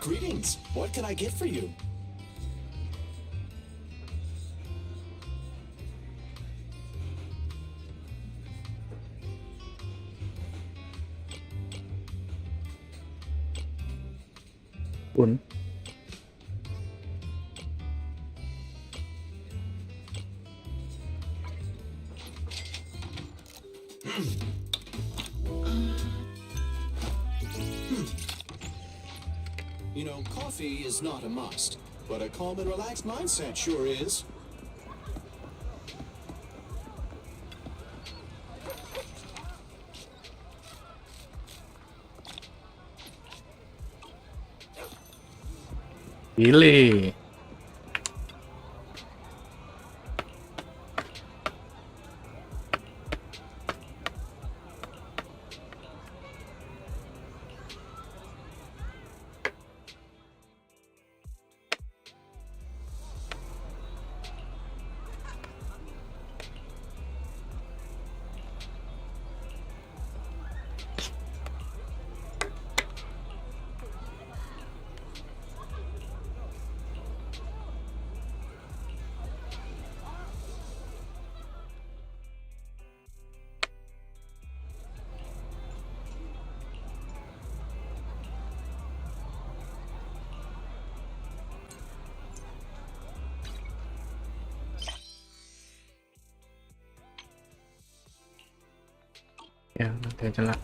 Greetings. What can I get for you? Pun. You know, coffee is not a must, but a calm and relaxed mindset sure is. Pilih. Ya, nanti aja lah.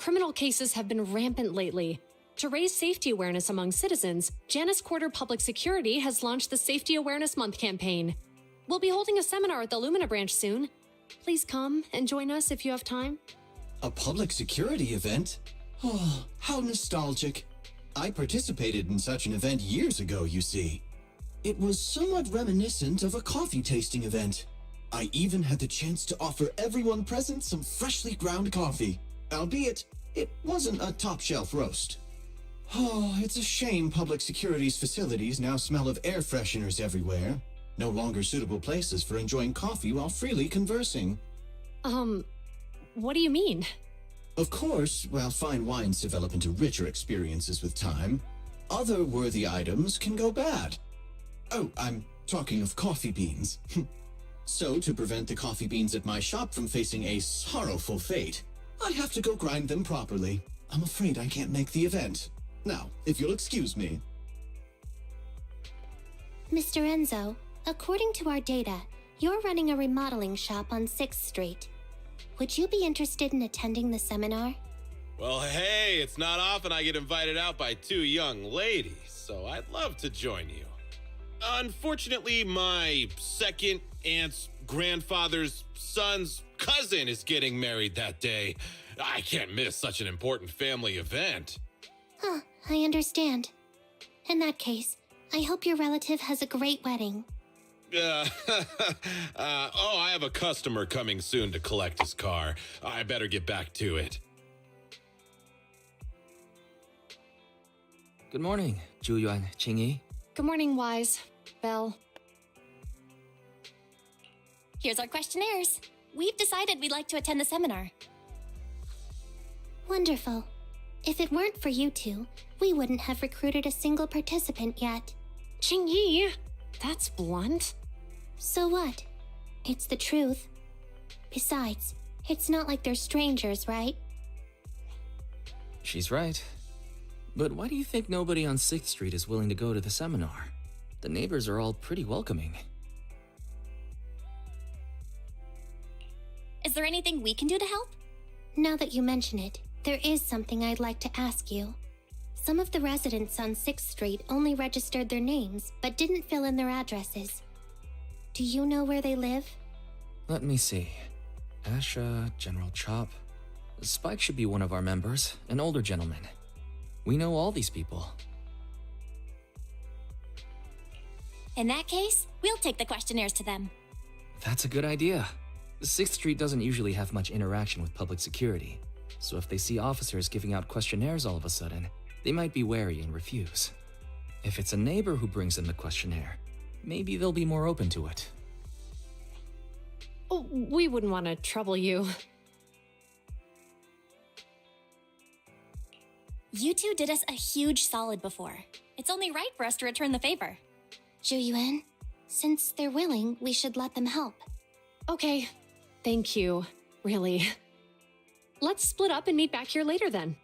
criminal cases have been rampant lately. To raise safety awareness among citizens, Janus Quarter Public Security has launched the Safety Awareness Month campaign. We'll be holding a seminar at the Lumina branch soon. Please come and join us if you have time. A public security event? Oh, how nostalgic. I participated in such an event years ago, you see. It was somewhat reminiscent of a coffee tasting event. I even had the chance to offer everyone present some freshly ground coffee, albeit it wasn't a top-shelf roast. Oh, it's a shame public security's facilities now smell of air fresheners everywhere. No longer suitable places for enjoying coffee while freely conversing. What do you mean? Of course, while fine wines develop into richer experiences with time, other worthy items can go bad. Oh, I'm talking of coffee beans. So, to prevent the coffee beans at my shop from facing a sorrowful fate, I have to go grind them properly. I'm afraid I can't make the event. Now, if you'll excuse me. Mr. Enzo, according to our data, you're running a remodeling shop on 6th Street. Would you be interested in attending the seminar? Well, hey, it's not often I get invited out by two young ladies, so I'd love to join you. Unfortunately, my second aunt's grandfather's son's cousin is getting married that day. I can't miss such an important family event. Huh, I understand. In that case, I hope your relative has a great wedding. I have a customer coming soon to collect his car. I better get back to it. Good morning, Zhu-Yuan, Qingyi. Good morning, Wise. Belle. Here's our questionnaires. We've decided we'd like to attend the seminar. Wonderful. If it weren't for you two, we wouldn't have recruited a single participant yet. Qingyi, that's blunt. So what? It's the truth. Besides, it's not like they're strangers, right? She's right. But why do you think nobody on 6th Street is willing to go to the seminar? The neighbors are all pretty welcoming. Is there anything we can do to help? Now that you mention it, there is something I'd like to ask you. Some of the residents on 6th Street only registered their names, but didn't fill in their addresses. Do you know where they live? Let me see. Asha, General Chop. Spike should be one of our members, an older gentleman. We know all these people. In that case, we'll take the questionnaires to them. That's a good idea. 6th Street doesn't usually have much interaction with public security, so if they see officers giving out questionnaires all of a sudden, they might be wary and refuse. If it's a neighbor who brings in the questionnaire, maybe they'll be more open to it. Oh, we wouldn't want to trouble you. You two did us a huge solid before. It's only right for us to return the favor. Zhu-Yuan, since they're willing, we should let them help. Okay, thank you. Really. Let's split up and meet back here later then.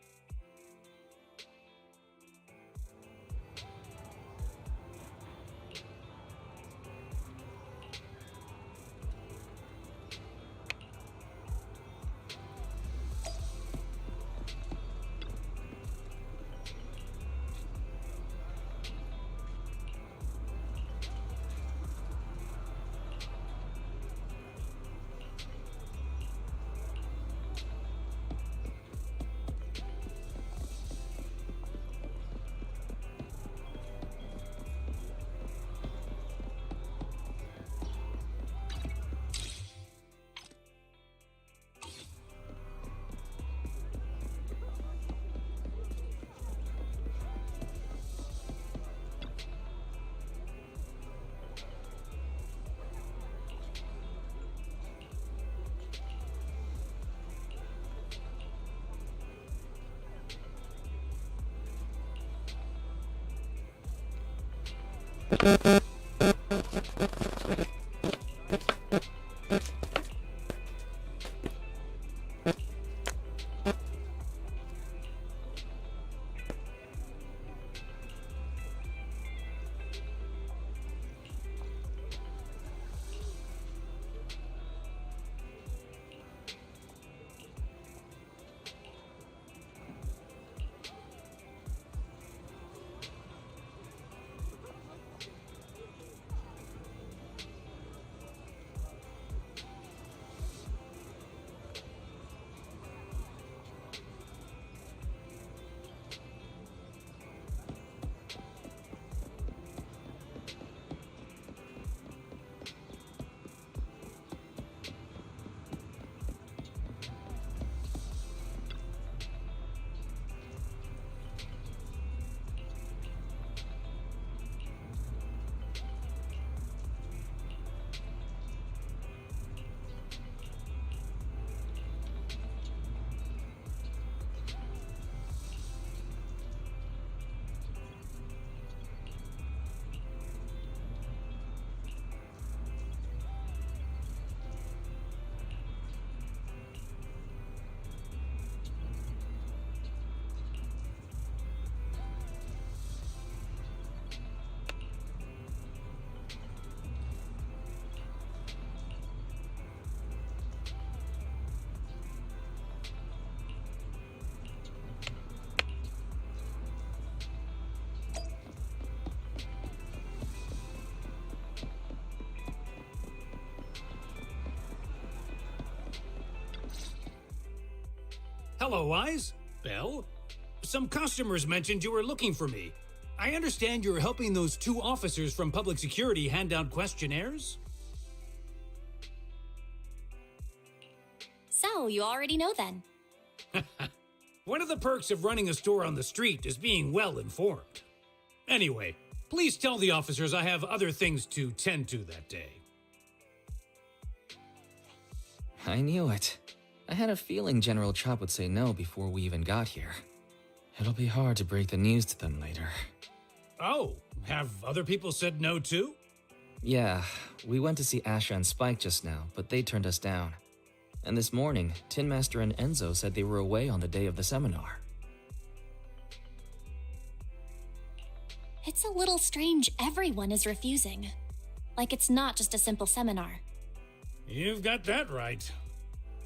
Hello, Wise. Belle? Some customers mentioned you were looking for me. I understand you're helping those 2 officers from public security hand out questionnaires? So, you already know then. One of the perks of running a store on the street is being well informed. Anyway, please tell the officers I have other things to tend to that day. I knew it. I had a feeling General Chop would say no before we even got here. It'll be hard to break the news to them later. Oh, have other people said no too? Yeah, we went to see Asha and Spike just now, but they turned us down. And this morning, Tin Master and Enzo said they were away on the day of the seminar. It's a little strange everyone is refusing. Like it's not just a simple seminar. You've got that right.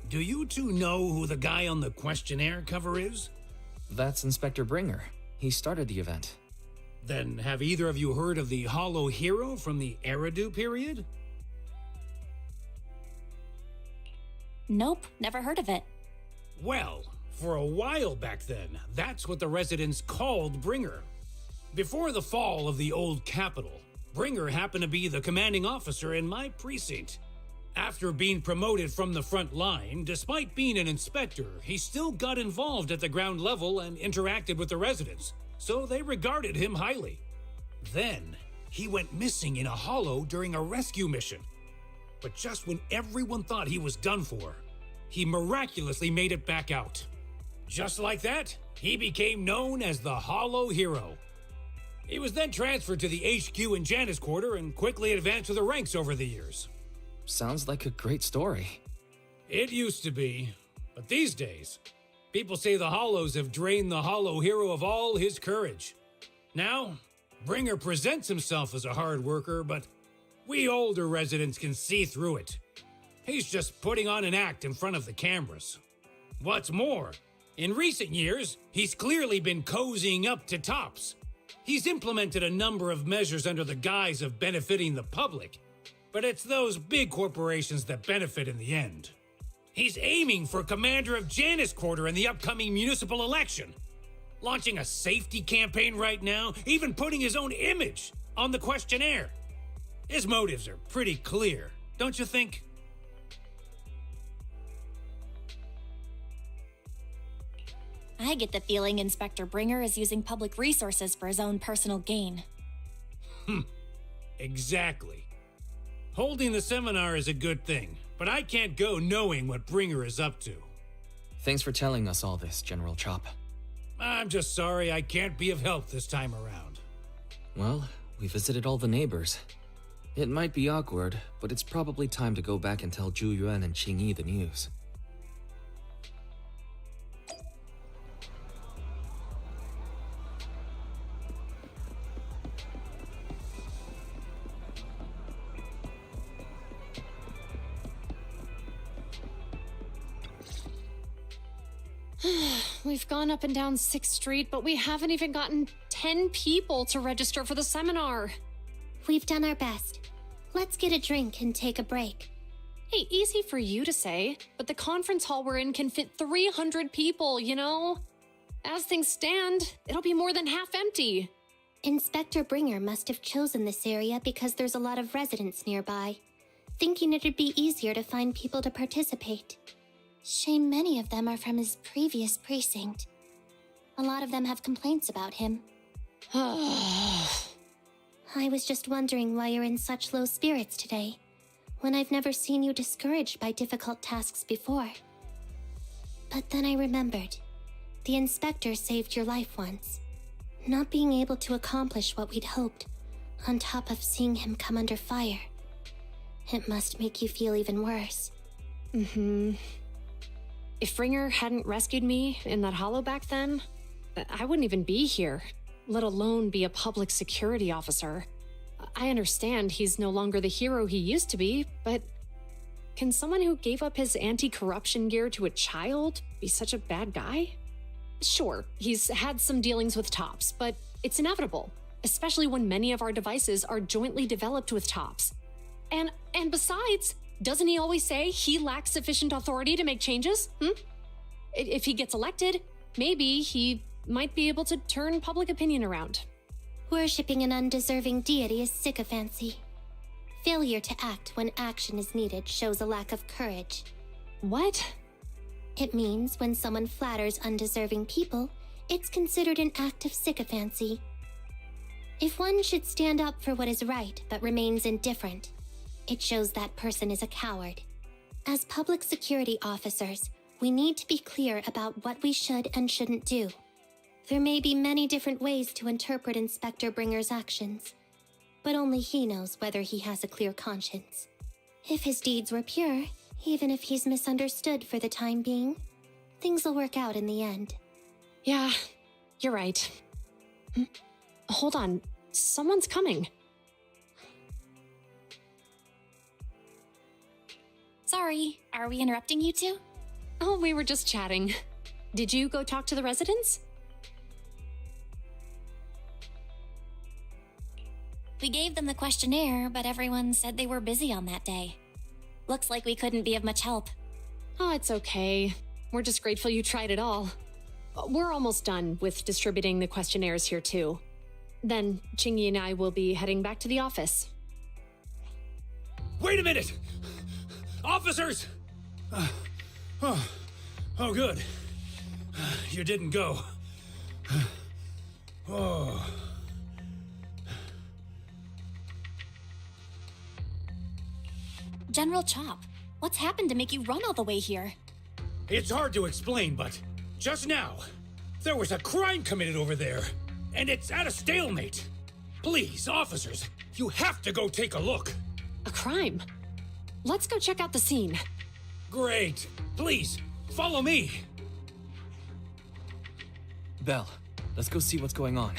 Do you 2 know who the guy on the questionnaire cover is? That's Inspector Bringer. He started the event. Then have either of you heard of the Hollow Hero from the Eridu period? Nope, never heard of it. Well, for a while back then, that's what the residents called Bringer. Before the fall of the old capital, Bringer happened to be the commanding officer in my precinct. After being promoted from the front line, despite being an inspector, he still got involved at the ground level and interacted with the residents, so they regarded him highly. Then, he went missing in a hollow during a rescue mission. But just when everyone thought he was done for, he miraculously made it back out. Just like that, he became known as the Hollow Hero. He was then transferred to the HQ in Janus Quarter and quickly advanced to the ranks over the years. Sounds like a great story. It used to be, but these days, people say the Hollows have drained the Hollow Hero of all his courage. Now, Bringer presents himself as a hard worker, but we older residents can see through it. He's just putting on an act in front of the cameras. What's more, in recent years, he's clearly been cozying up to Tops. He's implemented a number of measures under the guise of benefiting the public, but it's those big corporations that benefit in the end. He's aiming for commander of Janus Quarter in the upcoming municipal election, launching a safety campaign right now, even putting his own image on the questionnaire. His motives are pretty clear, don't you think? I get the feeling Inspector Bringer is using public resources for his own personal gain. Exactly. Holding the seminar is a good thing, but I can't go knowing what Bringer is up to. Thanks for telling us all this, General Chop. I'm just sorry I can't be of help this time around. Well, we visited all the neighbors. It might be awkward, but it's probably time to go back and tell Zhu Yuan and Qing Yi the news. We've gone up and down 6th Street, but we haven't even gotten 10 people to register for the seminar. We've done our best. Let's get a drink and take a break. Hey, easy for you to say, but the conference hall we're in can fit 300 people, you know? As things stand, it'll be more than half empty. Inspector Bringer must have chosen this area because there's a lot of residents nearby, thinking it'd be easier to find people to participate. Shame many of them are from his previous precinct. A lot of them have complaints about him. I was just wondering why you're in such low spirits today, when I've never seen you discouraged by difficult tasks before. But then I remembered. The inspector saved your life once. Not being able to accomplish what we'd hoped, on top of seeing him come under fire. It must make you feel even worse. If Bringer hadn't rescued me in that hollow back then, I wouldn't even be here, let alone be a public security officer. I understand he's no longer the hero he used to be, but can someone who gave up his anti-corruption gear to a child be such a bad guy? Sure, he's had some dealings with Tops, but it's inevitable, especially when many of our devices are jointly developed with Tops. And besides, doesn't he always say he lacks sufficient authority to make changes? If he gets elected, maybe he might be able to turn public opinion around. Worshipping an undeserving deity is sycophancy. Failure to act when action is needed shows a lack of courage. What? It means when someone flatters undeserving people, it's considered an act of sycophancy. If one should stand up for what is right but remains indifferent, it shows that person is a coward. As public security officers, we need to be clear about what we should and shouldn't do. There may be many different ways to interpret Inspector Bringer's actions, but only he knows whether he has a clear conscience. If his deeds were pure, even if he's misunderstood for the time being, things will work out in the end. Yeah, you're right. Hold on, someone's coming. Sorry, are we interrupting you two? Oh, we were just chatting. Did you go talk to the residents? We gave them the questionnaire, but everyone said they were busy on that day. Looks like we couldn't be of much help. Oh, it's okay. We're just grateful you tried it all. We're almost done with distributing the questionnaires here, too. Then, Chingy and I will be heading back to the office. Wait a minute! Officers! Oh, good. You didn't go. Oh. General Chop, what's happened to make you run all the way here? It's hard to explain, but just now, there was a crime committed over there, and it's at a stalemate. Please, officers, you have to go take a look. A crime? Let's go check out the scene. Great. Please, follow me. Belle, let's go see what's going on.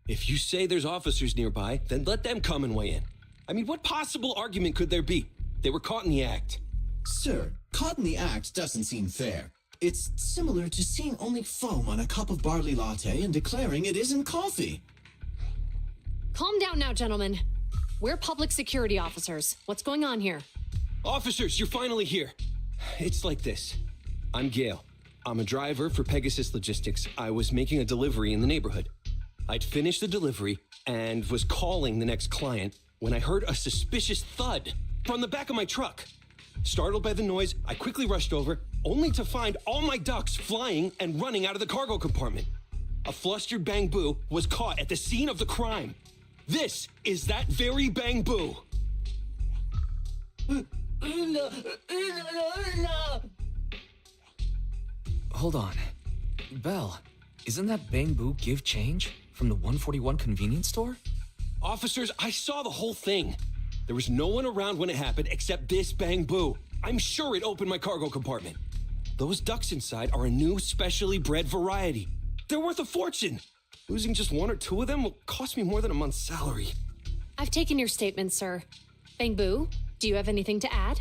If you say there's officers nearby, then let them come and weigh in. I mean, what possible argument could there be? They were caught in the act. Sir, caught in the act doesn't seem fair. It's similar to seeing only foam on a cup of barley latte and declaring it isn't coffee. Calm down now, gentlemen. We're public security officers. What's going on here? Officers, you're finally here. It's like this. I'm Gale. I'm a driver for Pegasus Logistics. I was making a delivery in the neighborhood. I'd finished the delivery and was calling the next client when I heard a suspicious thud from the back of my truck. Startled by the noise, I quickly rushed over, only to find all my ducks flying and running out of the cargo compartment. A flustered Bang Boo was caught at the scene of the crime. This is that very Bang Boo. Hold on. Belle, isn't that Bang Boo give change from the 141 convenience store? Officers, I saw the whole thing. There was no one around when it happened except this Bang Boo. I'm sure it opened my cargo compartment. Those ducks inside are a new specially bred variety. They're worth a fortune. Losing just one or two of them will cost me more than a month's salary. I've taken your statement, sir. Bang Boo, do you have anything to add?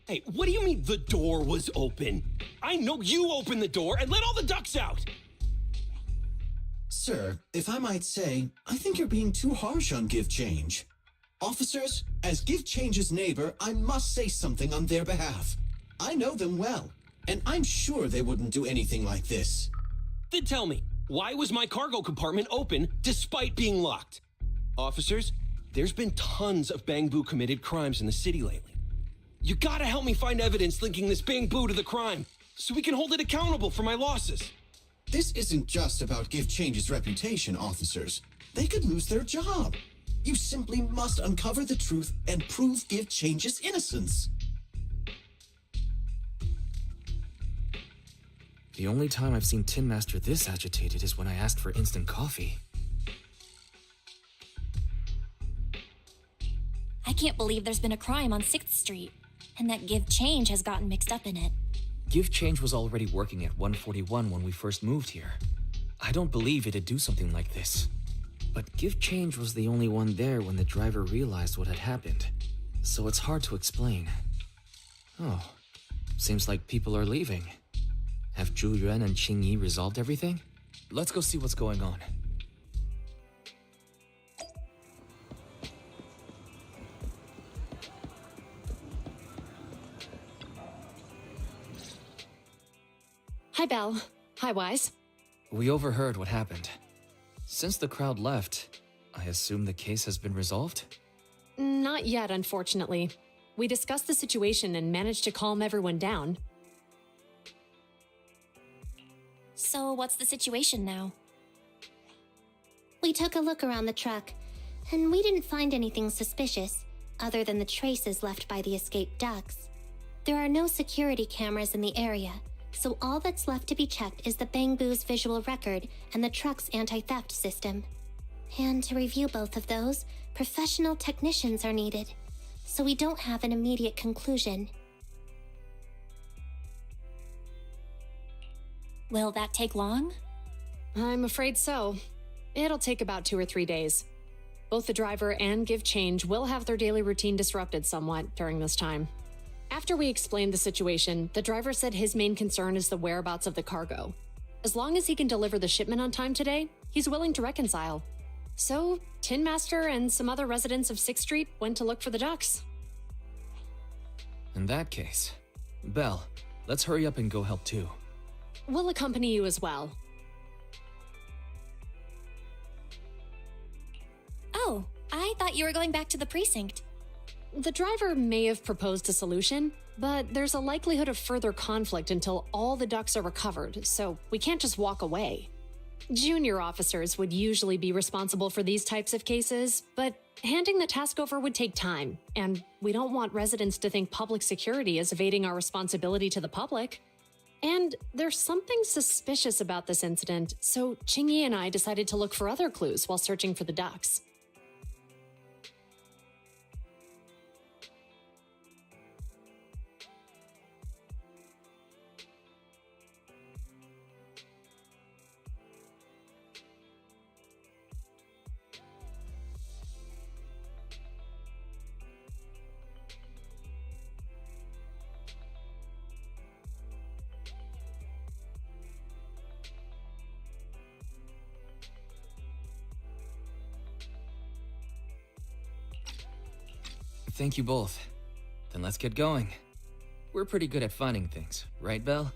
Hey, what do you mean the door was open? I know you opened the door and let all the ducks out. Sir, if I might say, I think you're being too harsh on Give Change. Officers, as Give Change's neighbor, I must say something on their behalf. I know them well, and I'm sure they wouldn't do anything like this. Then tell me, why was my cargo compartment open despite being locked? Officers, there's been tons of Bang Boo committed crimes in the city lately. You gotta help me find evidence linking this Bang Boo to the crime, so we can hold it accountable for my losses. This isn't just about Give Change's reputation, officers. They could lose their job. You simply must uncover the truth and prove Give Change's innocence. The only time I've seen Tin Master this agitated is when I asked for instant coffee. I can't believe there's been a crime on 6th Street, and that Give Change has gotten mixed up in it. Give Change was already working at 141 when we first moved here. I don't believe it'd do something like this. But Give Change was the only one there when the driver realized what had happened, so it's hard to explain. Oh, seems like people are leaving. Have Zhu Yuan and Qing Yi resolved everything? Let's go see what's going on. Hi, Belle. Hi, Wise. We overheard what happened. Since the crowd left, I assume the case has been resolved? Not yet, unfortunately. We discussed the situation and managed to calm everyone down. So what's the situation now? We took a look around the truck, and we didn't find anything suspicious, other than the traces left by the escaped ducks. There are no security cameras in the area, so all that's left to be checked is the Bangbu's visual record and the truck's anti-theft system. And to review both of those, professional technicians are needed, so we don't have an immediate conclusion. Will that take long? I'm afraid so. It'll take about 2 or 3 days. Both the driver and Give Change will have their daily routine disrupted somewhat during this time. After we explained the situation, the driver said his main concern is the whereabouts of the cargo. As long as he can deliver the shipment on time today, he's willing to reconcile. So, Tin Master and some other residents of 6th Street went to look for the ducks. In that case, Belle, let's hurry up and go help too. We'll accompany you as well. Oh, I thought you were going back to the precinct. The driver may have proposed a solution, but there's a likelihood of further conflict until all the ducks are recovered, so we can't just walk away. Junior officers would usually be responsible for these types of cases, but handing the task over would take time, and we don't want residents to think public security is evading our responsibility to the public. And there's something suspicious about this incident, so Qingyi and I decided to look for other clues while searching for the ducks. Thank you both. Then let's get going. We're pretty good at finding things, right, Belle?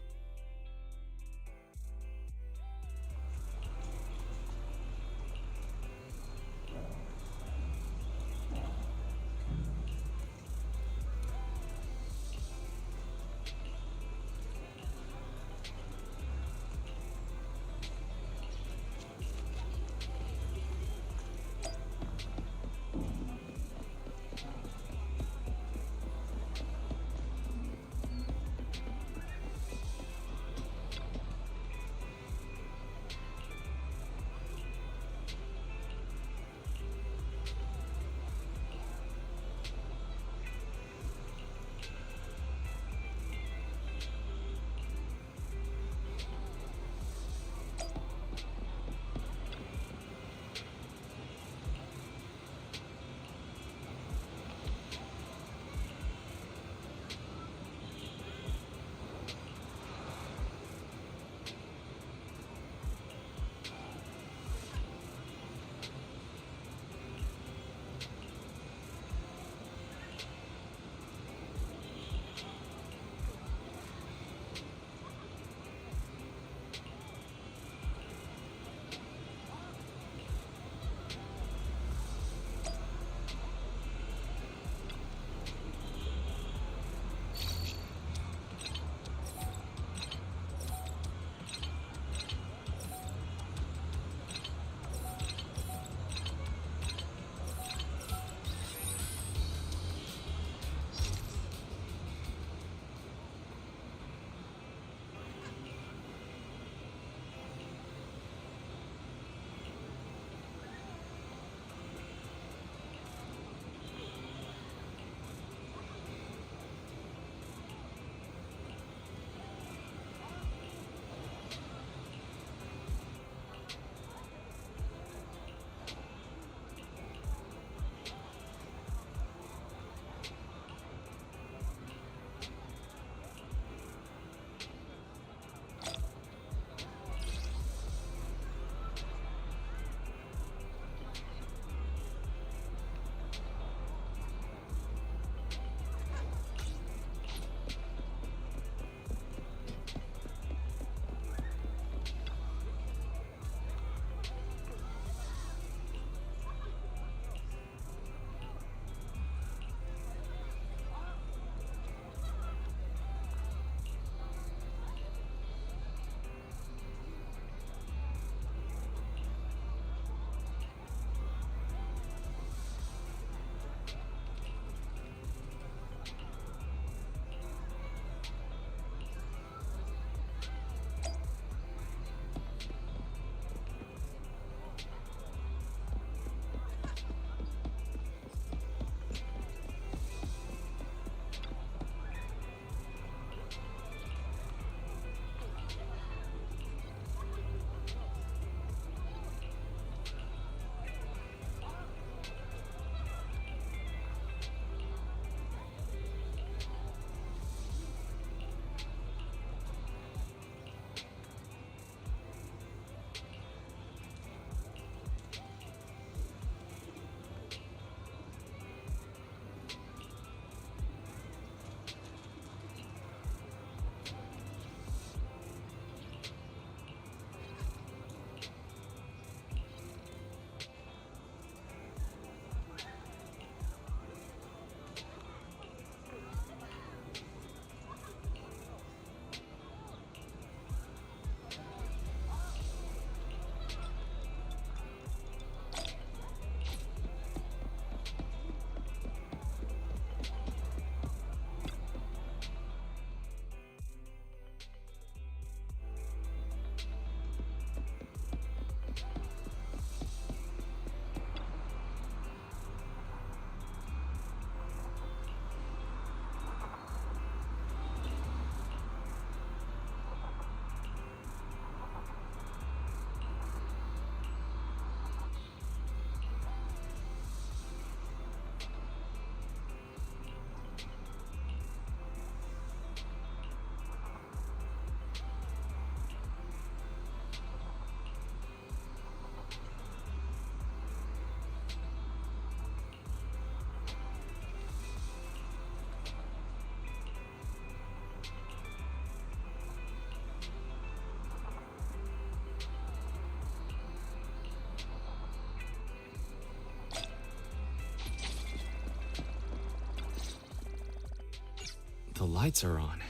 lights are on.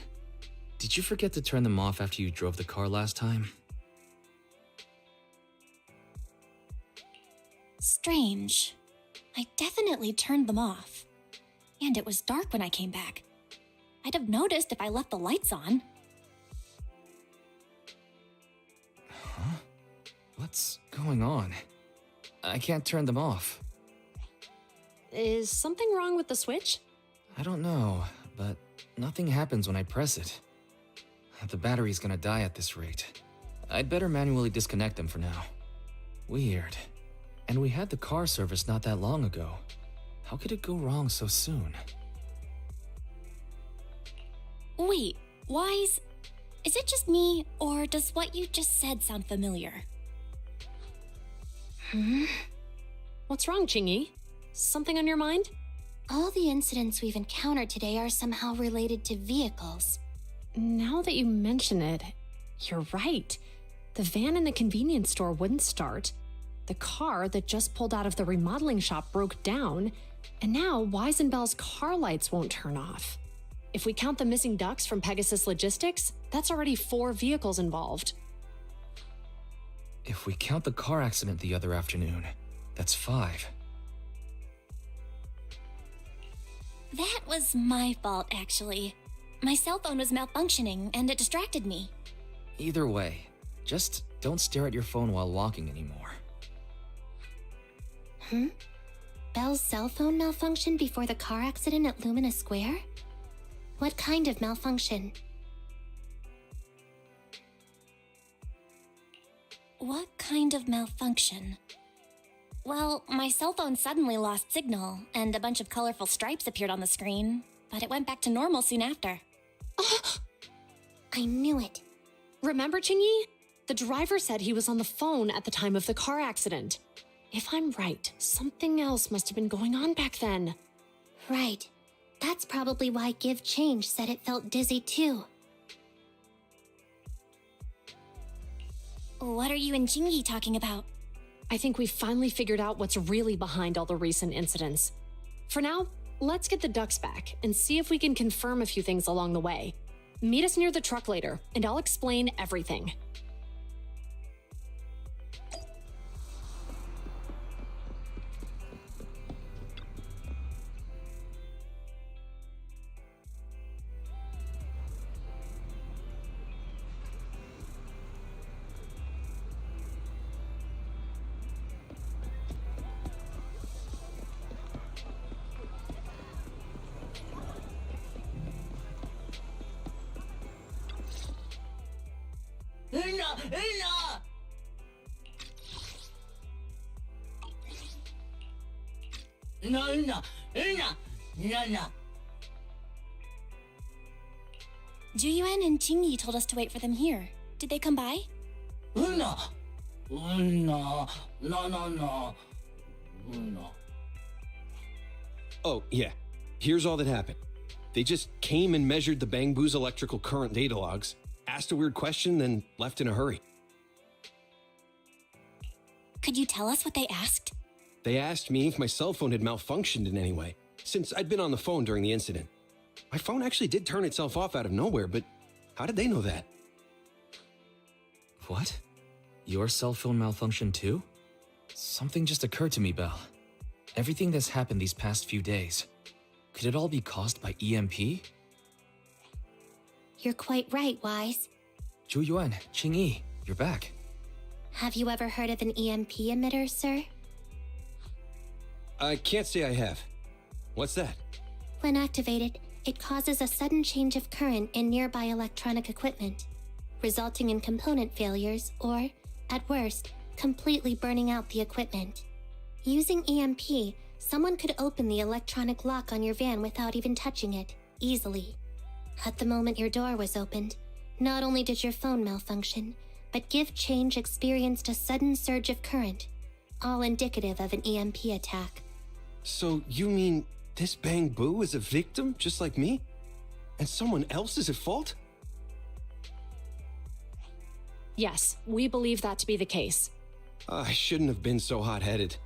Did you forget to turn them off after you drove the car last time? Strange. I definitely turned them off. And it was dark when I came back. I'd have noticed if I left the lights on. Huh? What's going on? I can't turn them off. Is something wrong with the switch? I don't know, but nothing happens when I press it. The battery's gonna die at this rate. I'd better manually disconnect them for now. Weird. And we had the car serviced not that long ago. How could it go wrong so soon? Wait, Wise? Is it just me, or does what you just said sound familiar? What's wrong, Chingy? Something on your mind? All the incidents we've encountered today are somehow related to vehicles. Now that you mention it, you're right. The van in the convenience store wouldn't start. The car that just pulled out of the remodeling shop broke down. And now Wise and Bell's car lights won't turn off. If we count the missing ducks from Pegasus Logistics, that's already 4 vehicles involved. If we count the car accident the other afternoon, that's 5. That was my fault, actually. My cell phone was malfunctioning, and it distracted me. Either way, just don't stare at your phone while walking anymore. Bell's cell phone malfunctioned before the car accident at Lumina Square? What kind of malfunction? What kind of malfunction? Well, my cell phone suddenly lost signal, and a bunch of colorful stripes appeared on the screen, but it went back to normal soon after. I knew it. Remember, Chingy? The driver said he was on the phone at the time of the car accident. If I'm right, something else must have been going on back then. Right. That's probably why Give Change said it felt dizzy too. What are you and Chingy talking about? I think we've finally figured out what's really behind all the recent incidents. For now, let's get the ducks back and see if we can confirm a few things along the way. Meet us near the truck later, and I'll explain everything. Juyuan and Chingy told us to wait for them here. Did they come by? Oh, yeah. Here's all that happened. They just came and measured the Bang Boo's electrical current data logs, asked a weird question, then left in a hurry. Could you tell us what they asked? They asked me if my cell phone had malfunctioned in any way, since I'd been on the phone during the incident. My phone actually did turn itself off out of nowhere, but how did they know that? What? Your cell phone malfunctioned too? Something just occurred to me, Belle. Everything that's happened these past few days, could it all be caused by EMP? You're quite right, Wise. Juyuan, Qingyi, you're back. Have you ever heard of an EMP emitter, sir? I can't say I have. What's that? When activated, it causes a sudden change of current in nearby electronic equipment, resulting in component failures or, at worst, completely burning out the equipment. Using EMP, someone could open the electronic lock on your van without even touching it, easily. At the moment your door was opened, not only did your phone malfunction, but Give Change experienced a sudden surge of current, all indicative of an EMP attack. So you mean this Bang Boo is a victim just like me? And someone else is at fault? Yes, we believe that to be the case. I shouldn't have been so hot-headed.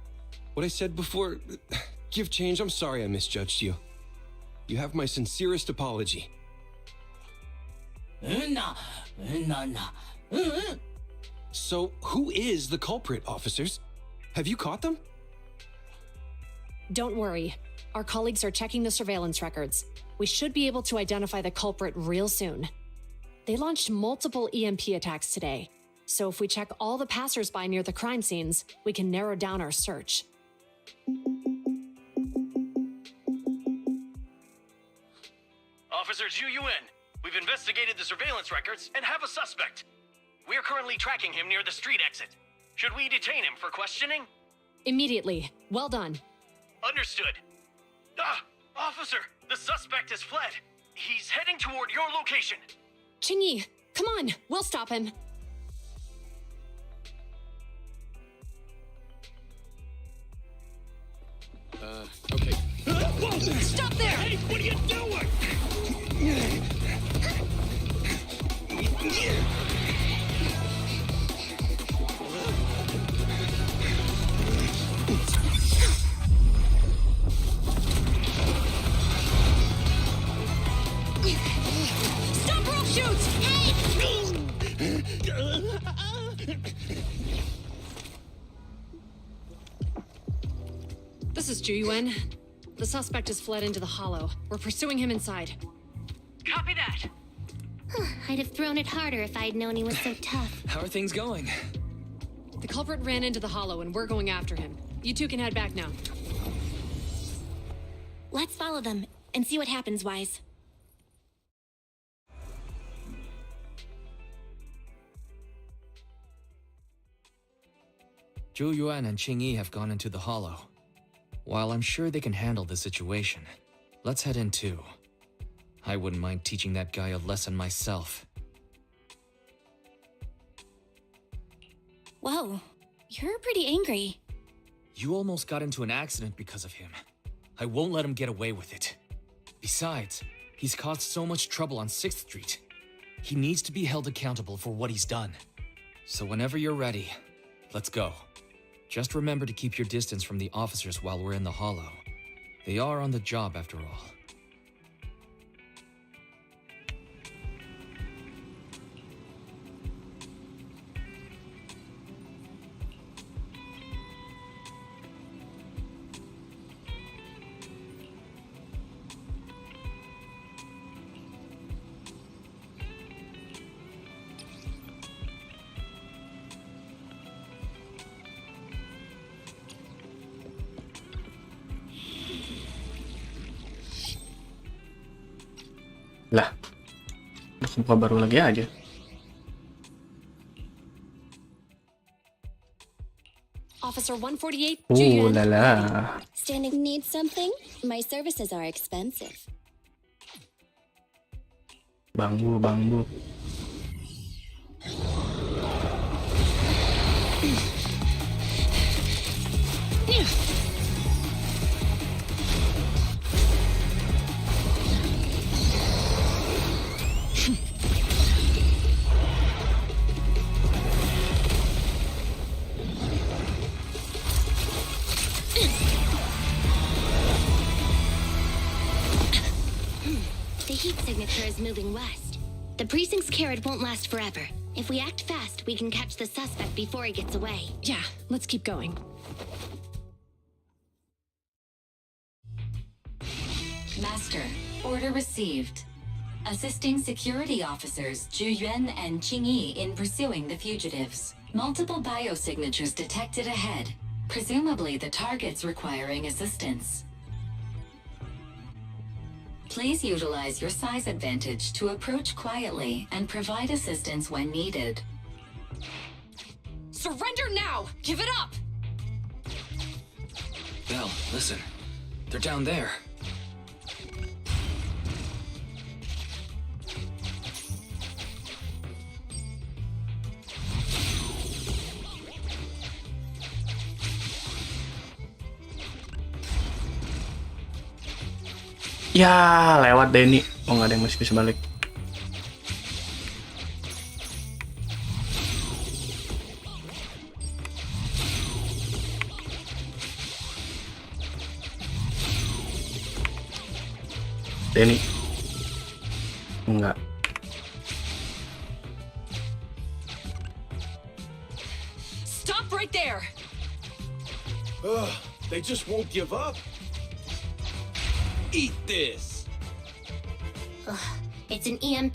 What I said before, Give Change, I'm sorry I misjudged you. You have my sincerest apology. So, who is the culprit, officers? Have you caught them? Don't worry. Our colleagues are checking the surveillance records. We should be able to identify the culprit real soon. They launched multiple EMP attacks today, so if we check all the passersby near the crime scenes, we can narrow down our search. Officer Zhu Yuan, we've investigated the surveillance records and have a suspect. We are currently tracking him near the street exit. Should we detain him for questioning? Immediately. Well done. Understood. Officer, the suspect has fled. He's heading toward your location. Qingyi, come on, we'll stop him. Okay. Stop there! Hey, what are you doing? Stop rope shoots! This is Zhu Yuan. The suspect has fled into the hollow. We're pursuing him inside. Copy that. I'd have thrown it harder if I'd known he was so tough. How are things going? The culprit ran into the hollow and we're going after him. You two can head back now. Let's follow them and see what happens, Wise. Zhu Yuan and Qingyi have gone into the hollow. While I'm sure they can handle the situation, let's head in too. I wouldn't mind teaching that guy a lesson myself. Whoa, you're pretty angry. You almost got into an accident because of him. I won't let him get away with it. Besides, he's caused so much trouble on 6th Street. He needs to be held accountable for what he's done. So whenever you're ready, let's go. Just remember to keep your distance from the officers while we're in the hollow. They are on the job after all. Lah, buka baru lagi aja. Officer 148, Zhu Yuan. Lala. Standing needs something? My services are expensive. Bangbu. The heat signature is moving west. The precinct's carrot won't last forever. If we act fast, we can catch the suspect before he gets away. Yeah, let's keep going. Master, order received. Assisting security officers Zhu Yuan and Qingyi in pursuing the fugitives. Multiple biosignatures detected ahead. Presumably the targets requiring assistance. Please utilize your size advantage to approach quietly and provide assistance when needed. Surrender now! Give it up! Belle, listen. They're down there. Ya, lewat Denny. Oh, nggak ada yang mesti bisa balik. Denny. Enggak. Stop right there! Ugh, they just won't give up. Eat this. Ugh, it's an EMP.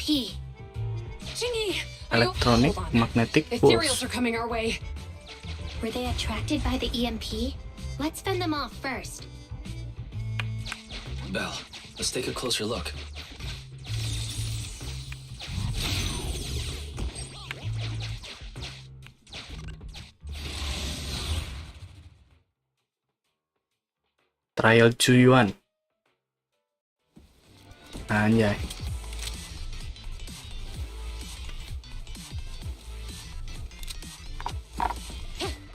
Chingy! Electronic Hold on. magnetic Ethereals pulse. are coming our way. Were they attracted by the EMP? Let's fend them off first. Belle, let's take a closer look. Trial Chuyuan. Anjay.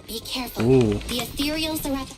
Be careful. Ooh. The ethereals are at the...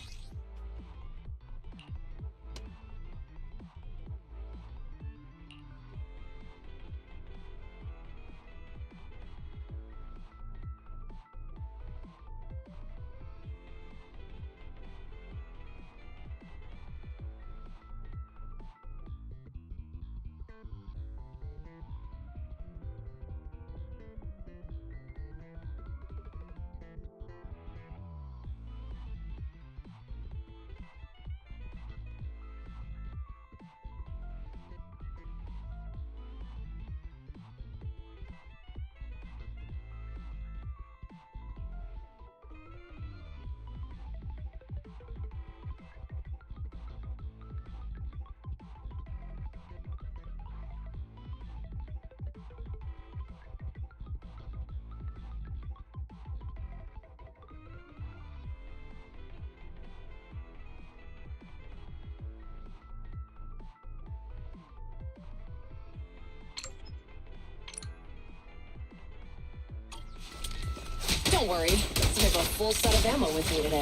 Don't worry. I have a full set of ammo with me today.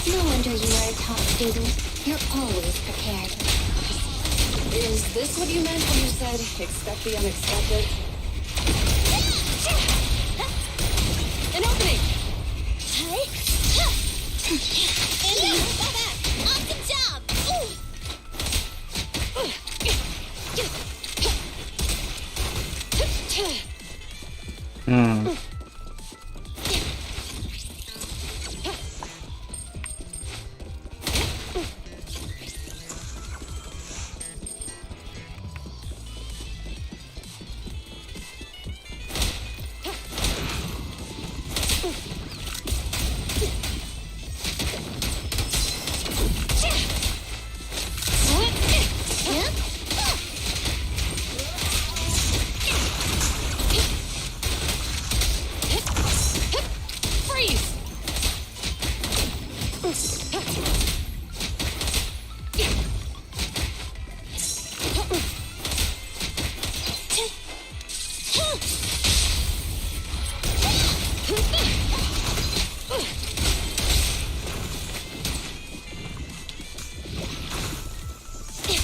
No wonder you are a top student. You're always prepared. Is this what you meant when you said expect the unexpected? An opening! Awesome job! Freeze!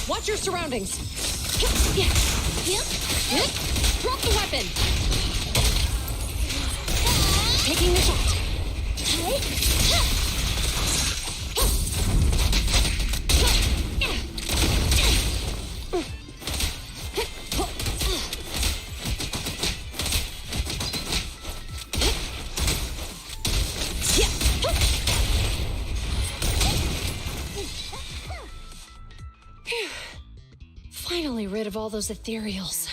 Watch your surroundings. Drop the weapon. Taking the shot. Finally rid of all those ethereals.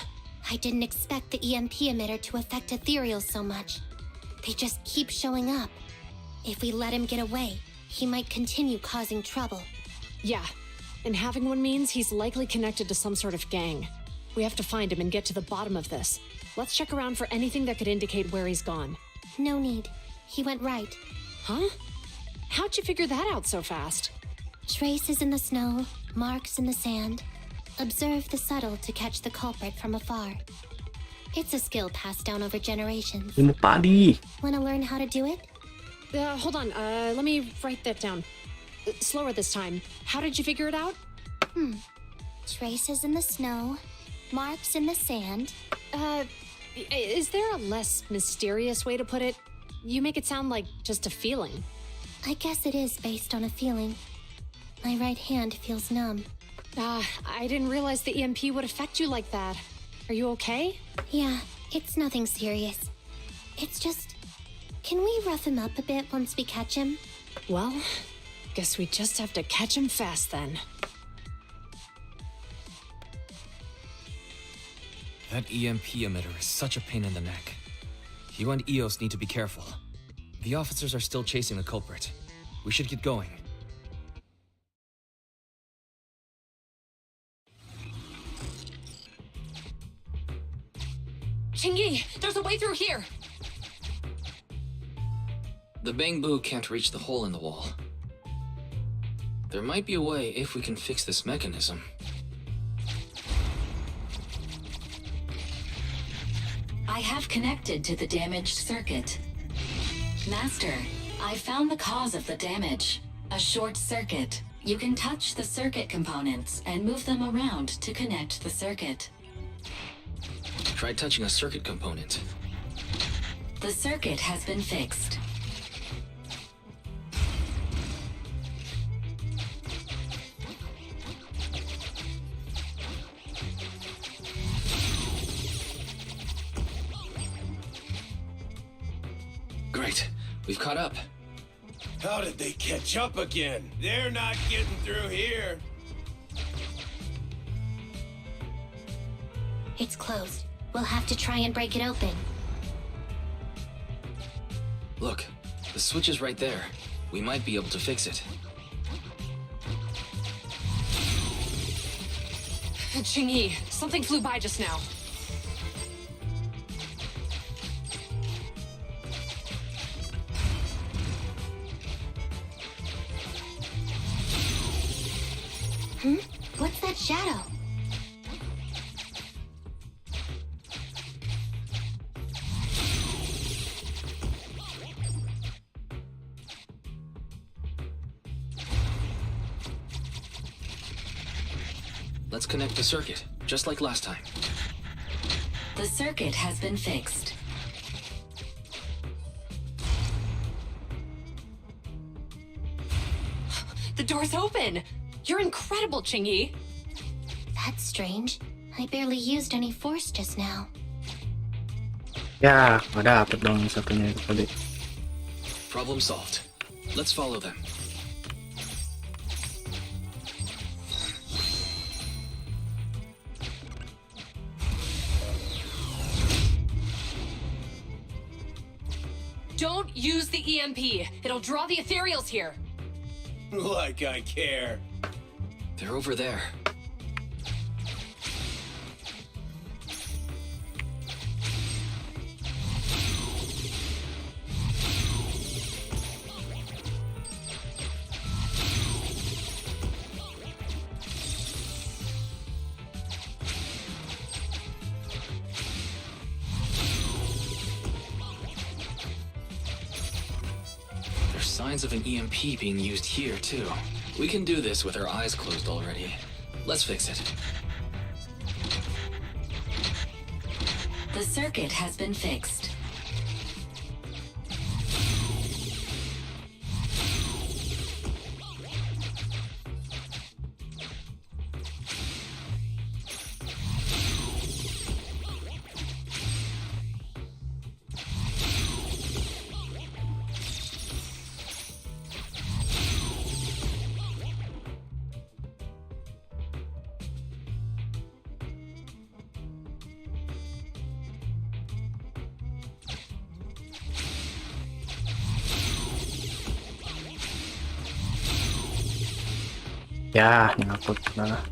I didn't expect the EMP emitter to affect ethereals so much. They just keep showing up. If we let him get away, he might continue causing trouble. Yeah, and having one means he's likely connected to some sort of gang. We have to find him and get to the bottom of this. Let's check around for anything that could indicate where he's gone. No need. He went right. Huh? How'd you figure that out so fast? Traces in the snow, marks in the sand. Observe the subtle to catch the culprit from afar. It's a skill passed down over generations. Ilmu padi. Want to learn how to do it? Hold on, let me write that down. Slower this time. How did you figure it out? Traces in the snow, marks in the sand. Is there a less mysterious way to put it? You make it sound like just a feeling. I guess it is based on a feeling. My right hand feels numb. I didn't realize the EMP would affect you like that. Are you okay? Yeah, it's nothing serious. It's just Can we rough him up a bit once we catch him? Well, guess we just have to catch him fast then. That EMP emitter is such a pain in the neck. You and EOS need to be careful. The officers are still chasing the culprit. We should get going. Qingyi, there's a way through here! The bamboo can't reach the hole in the wall. There might be a way if we can fix this mechanism. I have connected to the damaged circuit. Master, I found the cause of the damage. A short circuit. You can touch the circuit components and move them around to connect the circuit. Try touching a circuit component. The circuit has been fixed. Great. We've caught up. How did they catch up again? They're not getting through here. It's closed. We'll have to try and break it open. Look, the switch is right there. We might be able to fix it. Qingyi, something flew by just now. What's that shadow? Let's connect the circuit, just like last time. The circuit has been fixed. The door's open! You're incredible, Qingyi! That's strange. I barely used any force just now. Ya, nggak dapet dong yang satunya itu tadi. Problem solved. Let's follow them. Don't use the EMP! It'll draw the ethereals here! Like I care. They're over there. There's signs of an EMP being used here, too. We can do this with our eyes closed already. Let's fix it. The circuit has been fixed. Ya, nyangkut malah.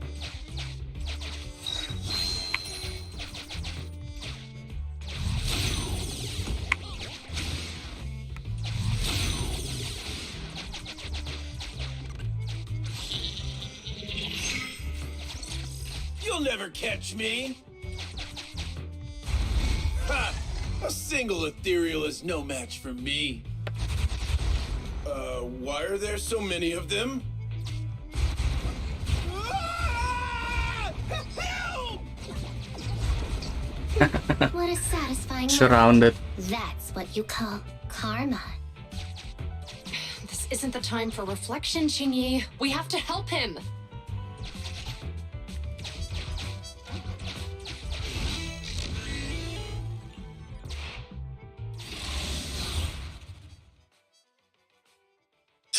You'll never catch me. Ha! A single ethereal is no match for me. Why are there so many of them? What a satisfying Surrounded. moment. That's what you call karma. This isn't the time for reflection, Qingyi. We have to help him!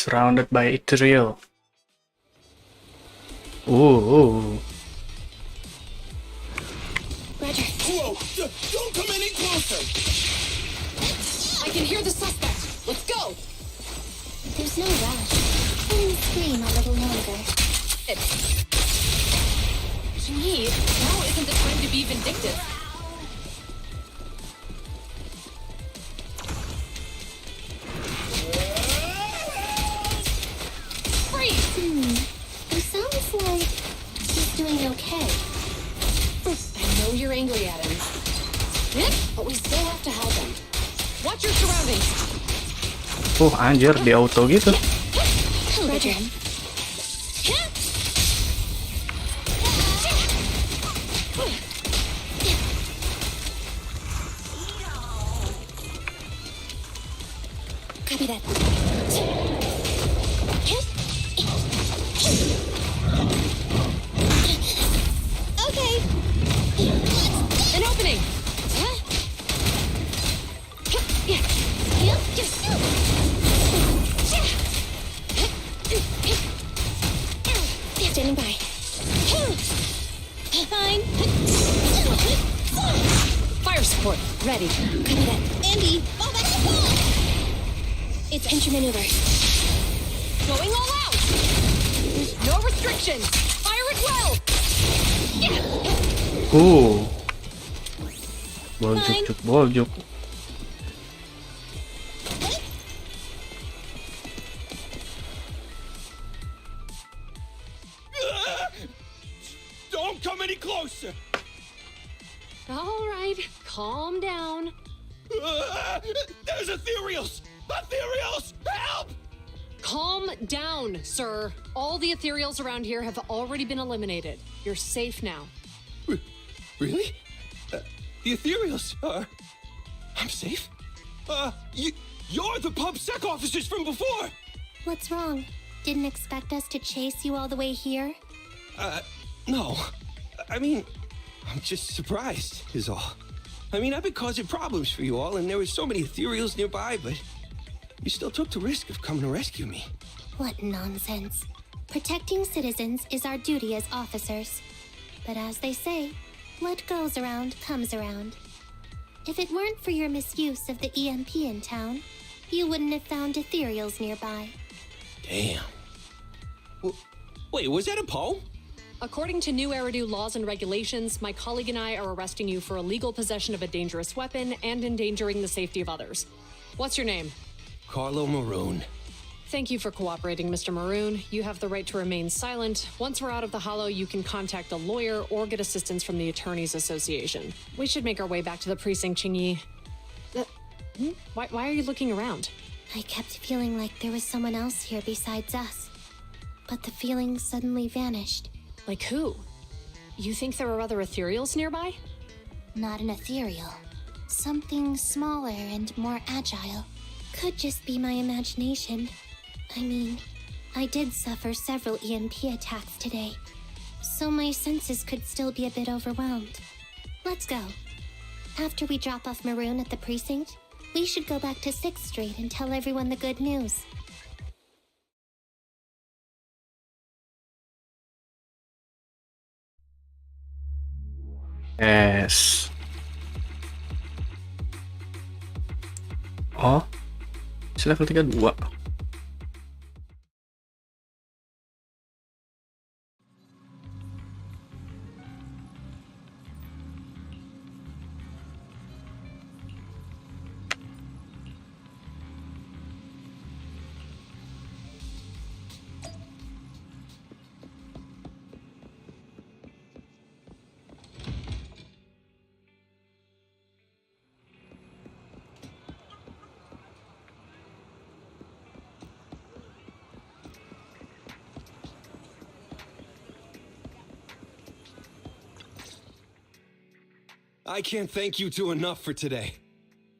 Surrounded by ethereal. Ooh. Roger. Whoa! Don't come any closer! I can hear the suspect. Let's go. There's no rush. Only scream a little longer. Ching-Yi, now isn't the time to be vindictive. It sounds like he's doing okay. I know you're angry at him. But we still have to help him. Watch your surroundings. Anjir, di auto gitu. Roger. Copy that. Okay. An opening. Standing by. Fine. Fire support. Ready. Copy that. Andy, fall back to fall! It's entry maneuver. Going all out. No restrictions. Fire it well. Boljuk. Don't come any closer! All right. Calm down. There's ethereals! Ethereals! Help! Calm down, sir. All the ethereals around here have already been eliminated. You're safe now. Really? The ethereals are... I'm safe? You're the PubSec officers from before! What's wrong? Didn't expect us to chase you all the way here? No. I mean, I'm just surprised, is all. I mean, I've been causing problems for you all, and there were so many ethereals nearby, but you still took the risk of coming to rescue me. What nonsense. Protecting citizens is our duty as officers. But as they say, what goes around comes around. If it weren't for your misuse of the EMP in town, you wouldn't have found ethereals nearby. Damn. Wait, was that a poem? According to new Eridu laws and regulations, my colleague and I are arresting you for illegal possession of a dangerous weapon and endangering the safety of others. What's your name? Carlo Maroon. Thank you for cooperating, Mr. Maroon. You have the right to remain silent. Once we're out of the hollow, you can contact a lawyer or get assistance from the Attorneys Association. We should make our way back to the precinct, Ching-Yi. Why are you looking around? I kept feeling like there was someone else here besides us. But the feeling suddenly vanished. Like who? You think there are other ethereals nearby? Not an ethereal. Something smaller and more agile. Could just be my imagination. I mean, I did suffer several EMP attacks today, so my senses could still be a bit overwhelmed. Let's go. After we drop off Maroon at the precinct, we should go back to 6th Street and tell everyone the good news. Yes. Oh, level 32. I can't thank you two enough for today.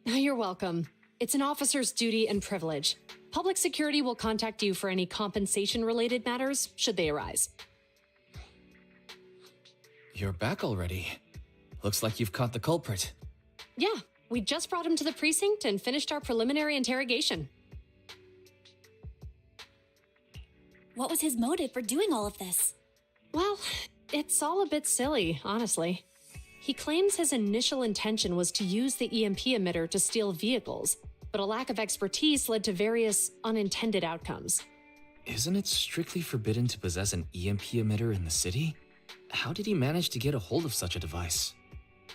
You're welcome. It's an officer's duty and privilege. Public security will contact you for any compensation-related matters, should they arise. You're back already. Looks like you've caught the culprit. Yeah, we just brought him to the precinct and finished our preliminary interrogation. What was his motive for doing all of this? Well, it's all a bit silly, honestly. He claims his initial intention was to use the EMP emitter to steal vehicles, but a lack of expertise led to various unintended outcomes. Isn't it strictly forbidden to possess an EMP emitter in the city? How did he manage to get a hold of such a device?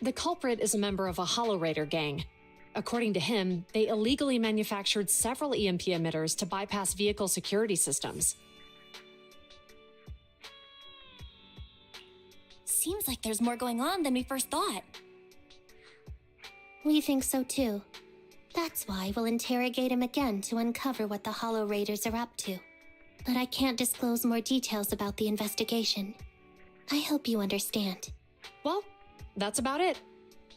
The culprit is a member of a Hollow Raider gang. According to him, they illegally manufactured several EMP emitters to bypass vehicle security systems. Seems like there's more going on than we first thought. We think so too. That's why we'll interrogate him again to uncover what the Hollow Raiders are up to. But I can't disclose more details about the investigation. I hope you understand. Well, that's about it.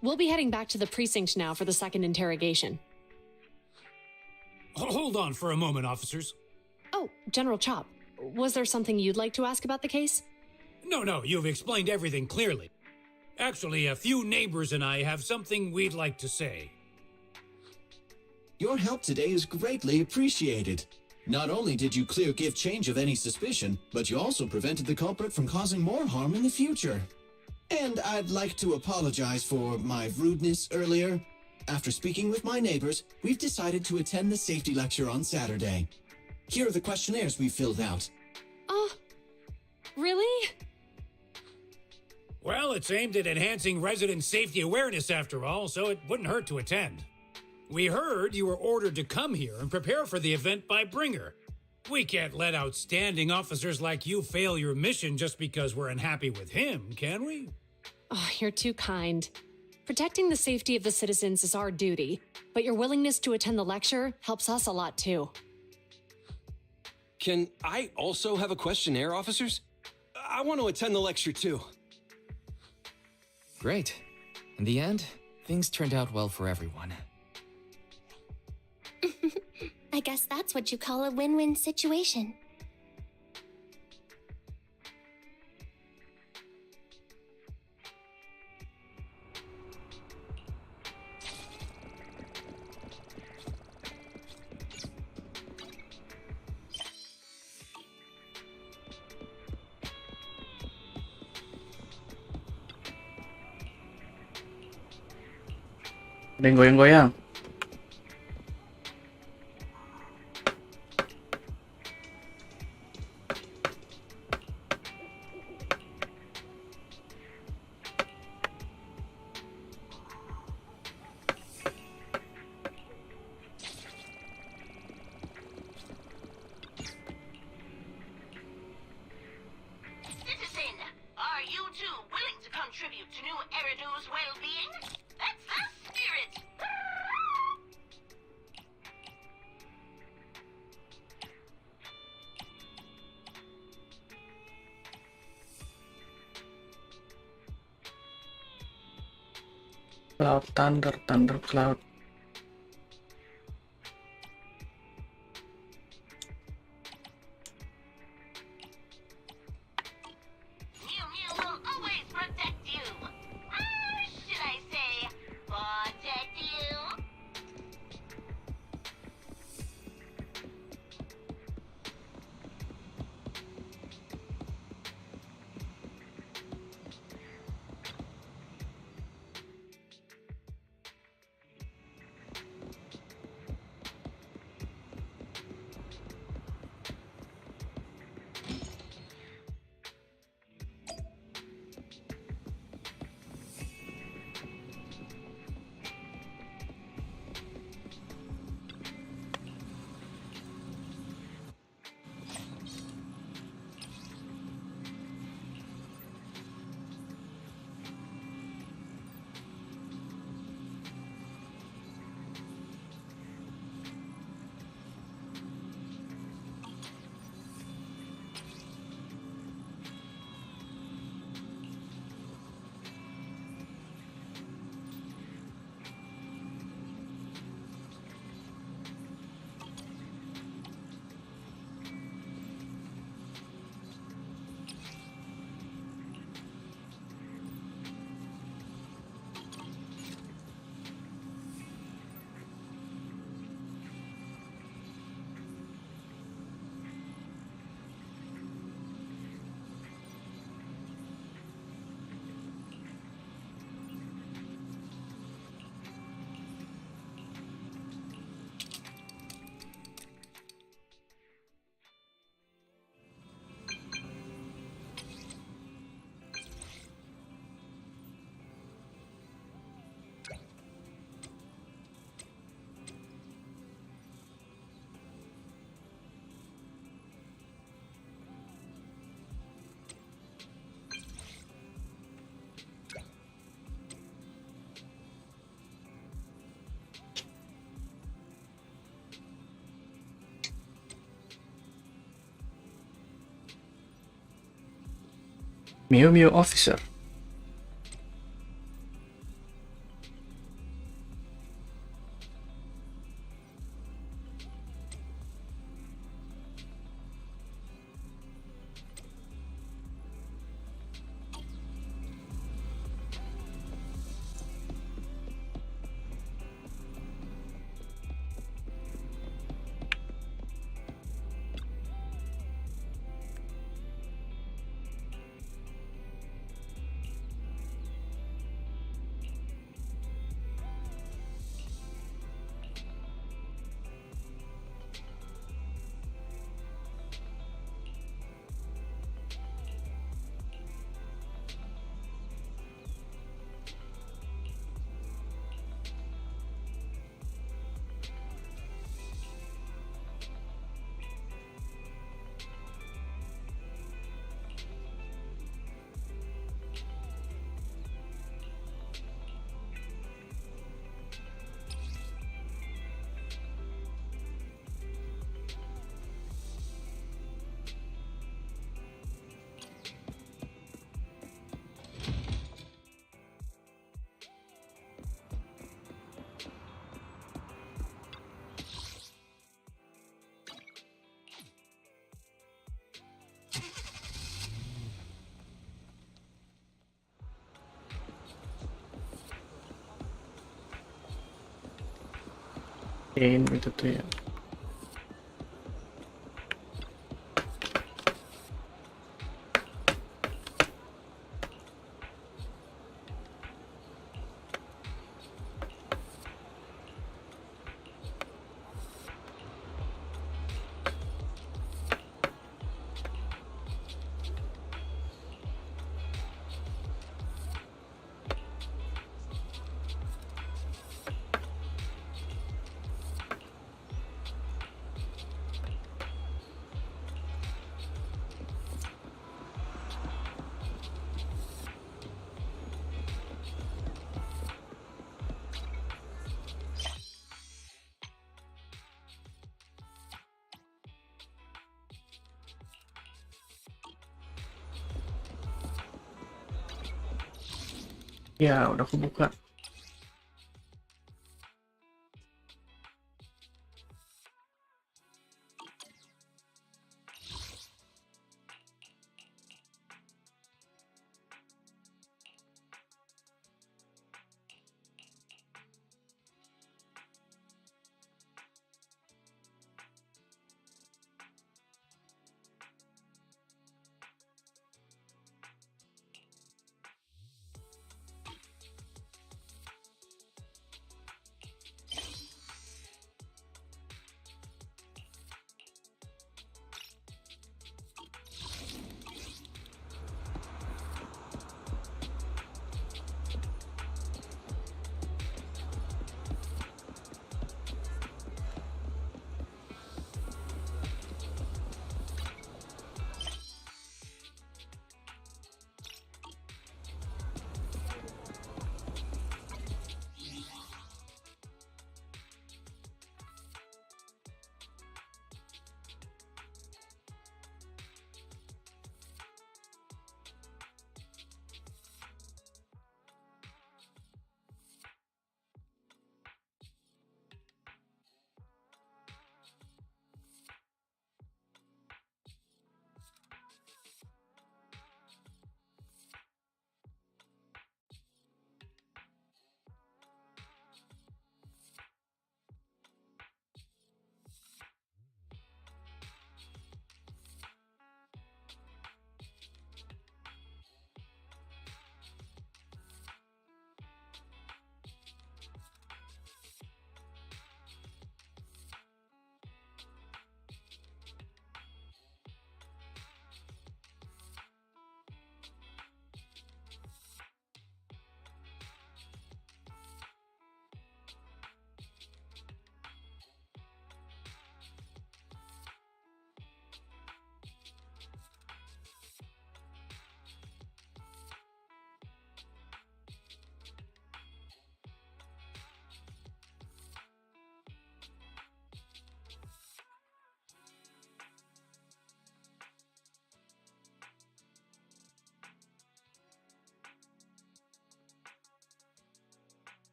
We'll be heading back to the precinct now for the second interrogation. Hold on for a moment, officers. Oh, General Chop, was there something you'd like to ask about the case? No, you've explained everything clearly. Actually, a few neighbors and I have something we'd like to say. Your help today is greatly appreciated. Not only did you give change of any suspicion, but you also prevented the culprit from causing more harm in the future. And I'd like to apologize for my rudeness earlier. After speaking with my neighbors, we've decided to attend the safety lecture on Saturday. Here are the questionnaires we filled out. Really? Well, it's aimed at enhancing resident safety awareness after all, so it wouldn't hurt to attend. We heard you were ordered to come here and prepare for the event by Bringer. We can't let outstanding officers like you fail your mission just because we're unhappy with him, can we? Oh, you're too kind. Protecting the safety of the citizens is our duty, but your willingness to attend the lecture helps us a lot too. Can I also have a questionnaire, officers? I want to attend the lecture too. Great. In the end, things turned out well for everyone. I guess that's what you call a win-win situation. Ada yang goyang-goyang. Citizen, are you too willing to contribute to New Eridu's well-being? That's the spirit! Cloud Thunder, Thunder Cloud. Mew Mew will always protect you. Should I say, protect you? Mew Mew Officer. Itu tuh ya. Ya, udah kebuka.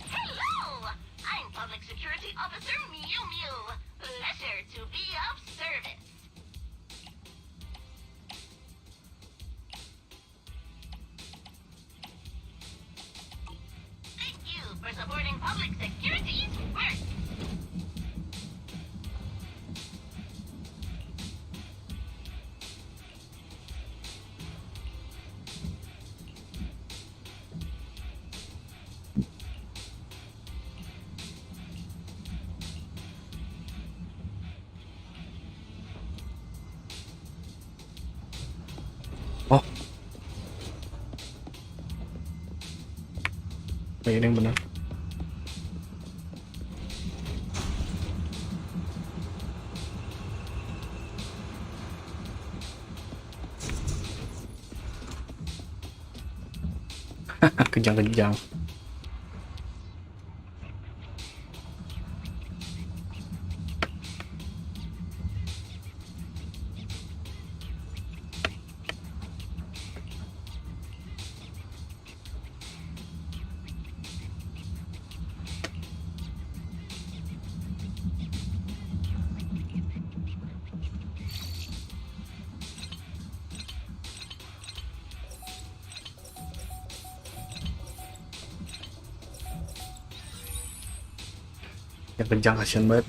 Hello! I'm Public Security Officer Mew Mew. Pleasure to be of service. Thank you for supporting public security's work. Oh. Ini yang benar. Kejang-kejang. Yang kejang kasihan banget.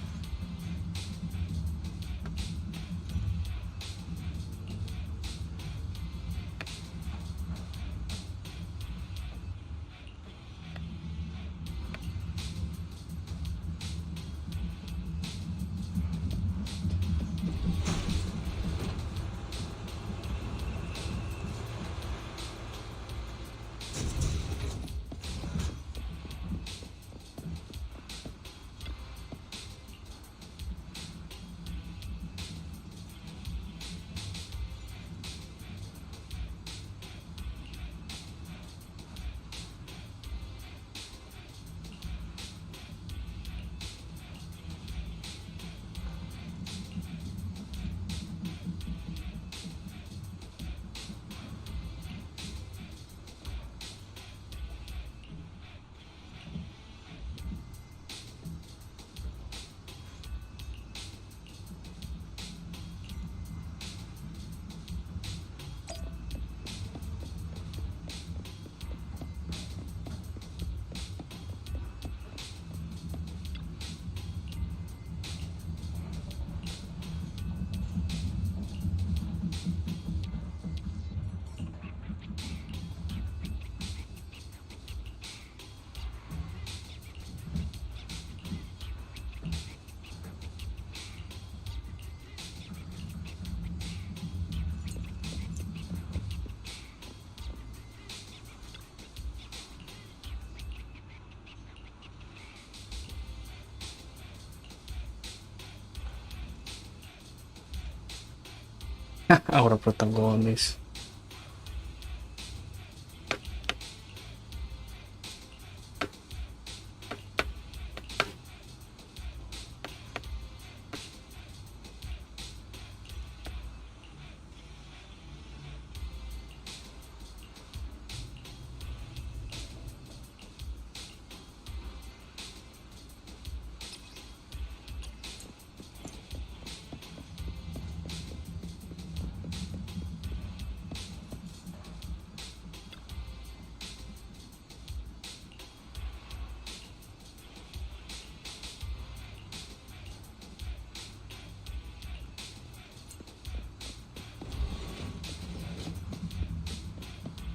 Aura protagonis.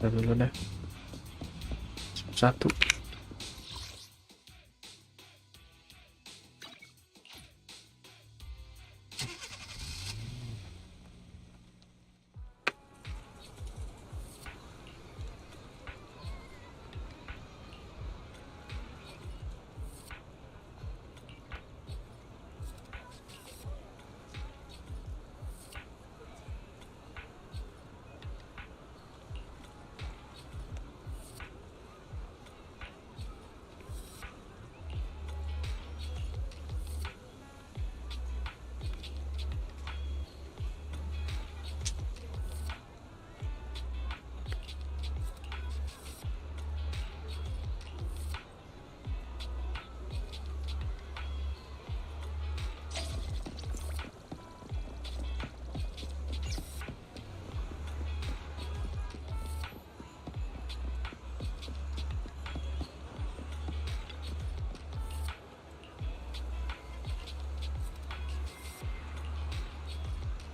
Dulu deh. Satu.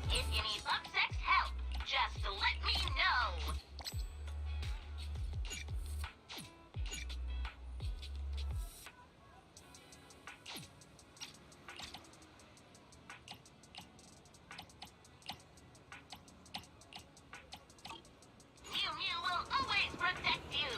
If you need bug sex help, just let me know. Mew Mew will always protect you.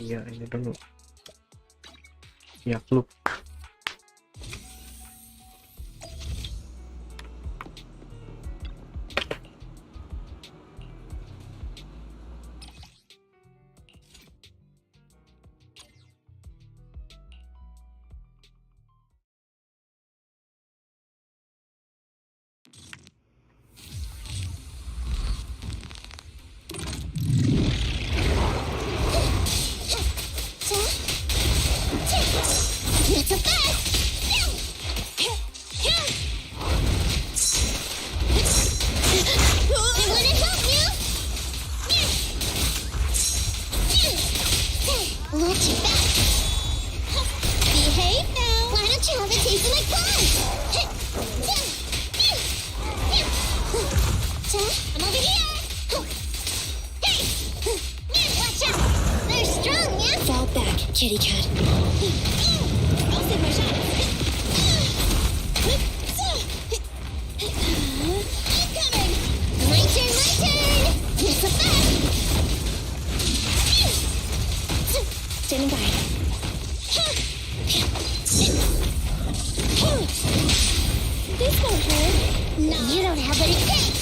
Iya, ini dulu. Ya, klub. Not so fast! I wanna help you! Watch your back! Behave now! Why don't you have a taste of my claws? I'm over here! Hey! Watch out! They're strong, yeah? Fall back, kitty cat. I'll save my shot. Incoming! My turn, my turn! Miss a back! Standing by. This won't hurt. No. You don't have what it takes.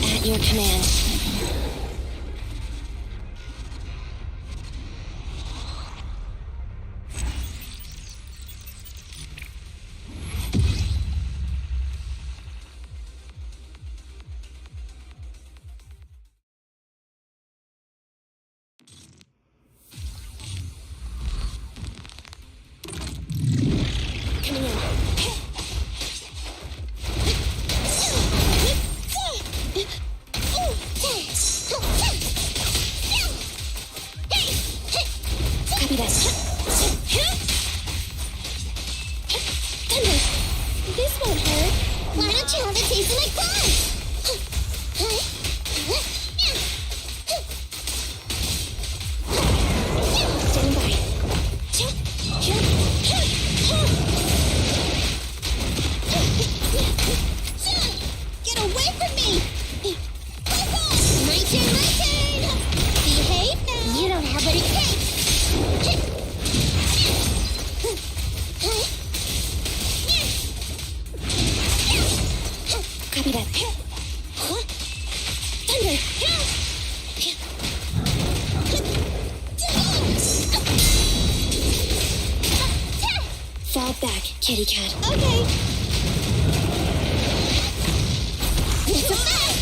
At your command. Copy that. Thunder! This won't hurt. Why don't you have it taste like fun? Stand by. Get away from me! My turn, my turn! Behave now! You don't have what it takes! Copy that. Thunder! Fall back, kitty cat. Okay. It's a fact.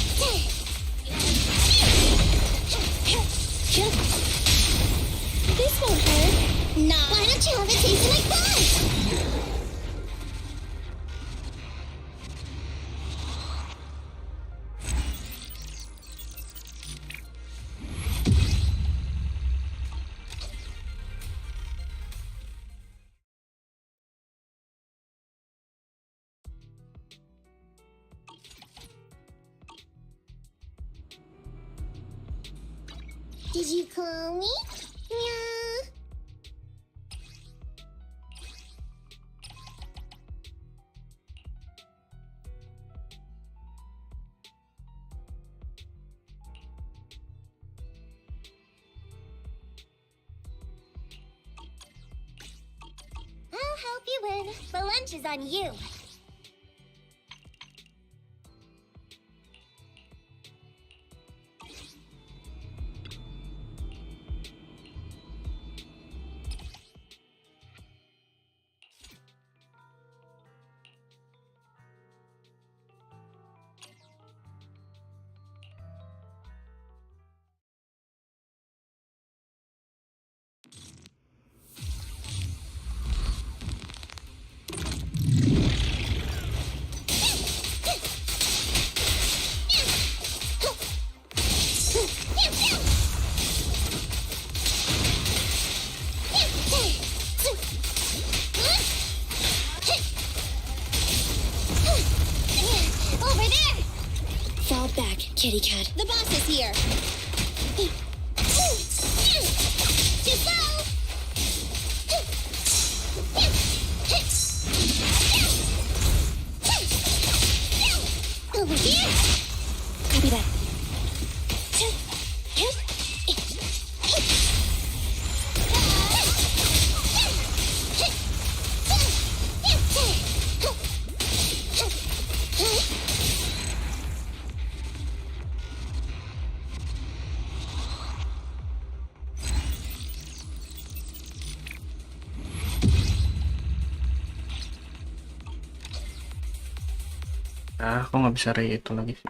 This won't hurt. Nah. Why don't you have it taste like fun? Did you call me? Yeah. I'll help you win. The lunch is on you. Fall back, kitty cat. The boss is here. Too slow. Over here. Copy that. Ako nggak bisa itu lagi sih.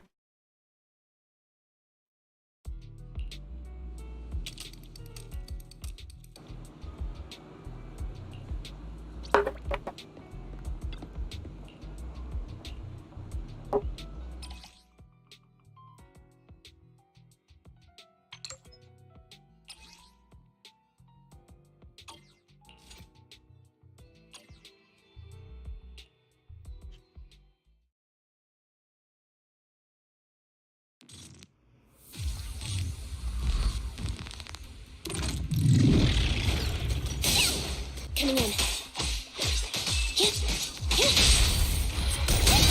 Coming in.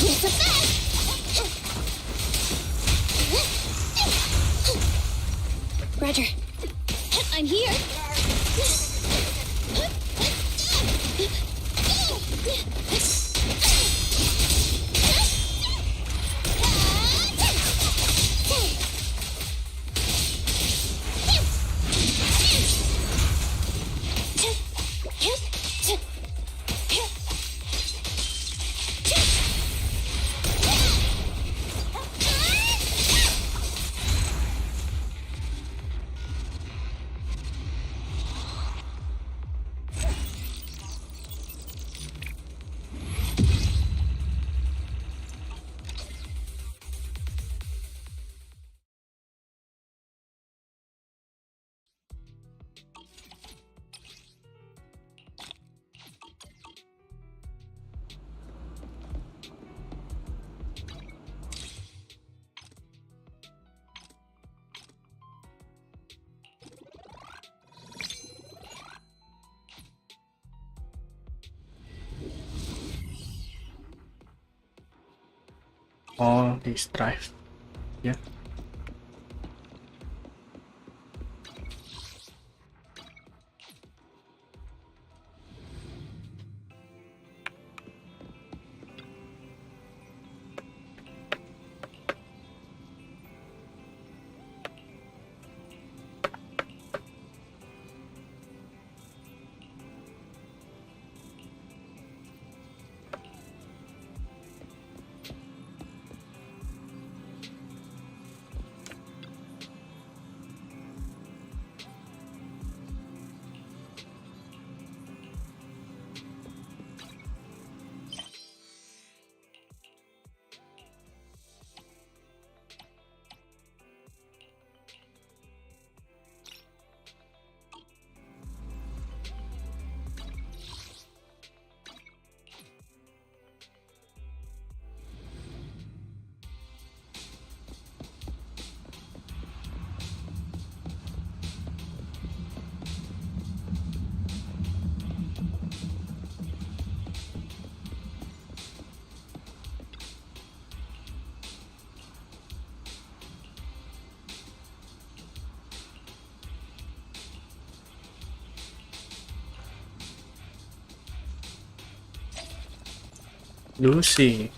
It's a fact. Roger. I'm here. Oh, this drive. Ya. Lucy.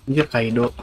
Anjir, Kaido.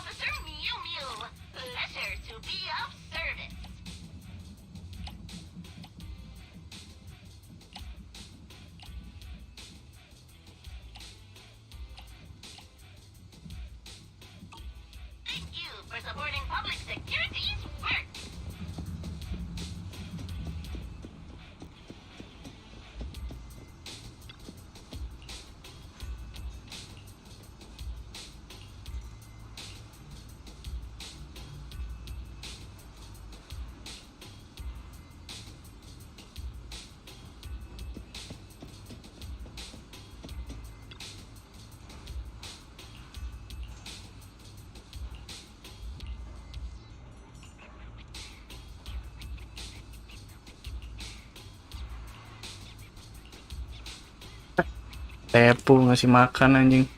Officer Mew Mew. Pleasure to be of service. Thank you for supporting public security's work. Tepu ngasih makan anjing.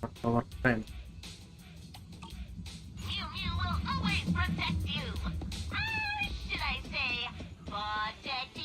Power time. Mew Mew will always protect you. Should I say, protect you?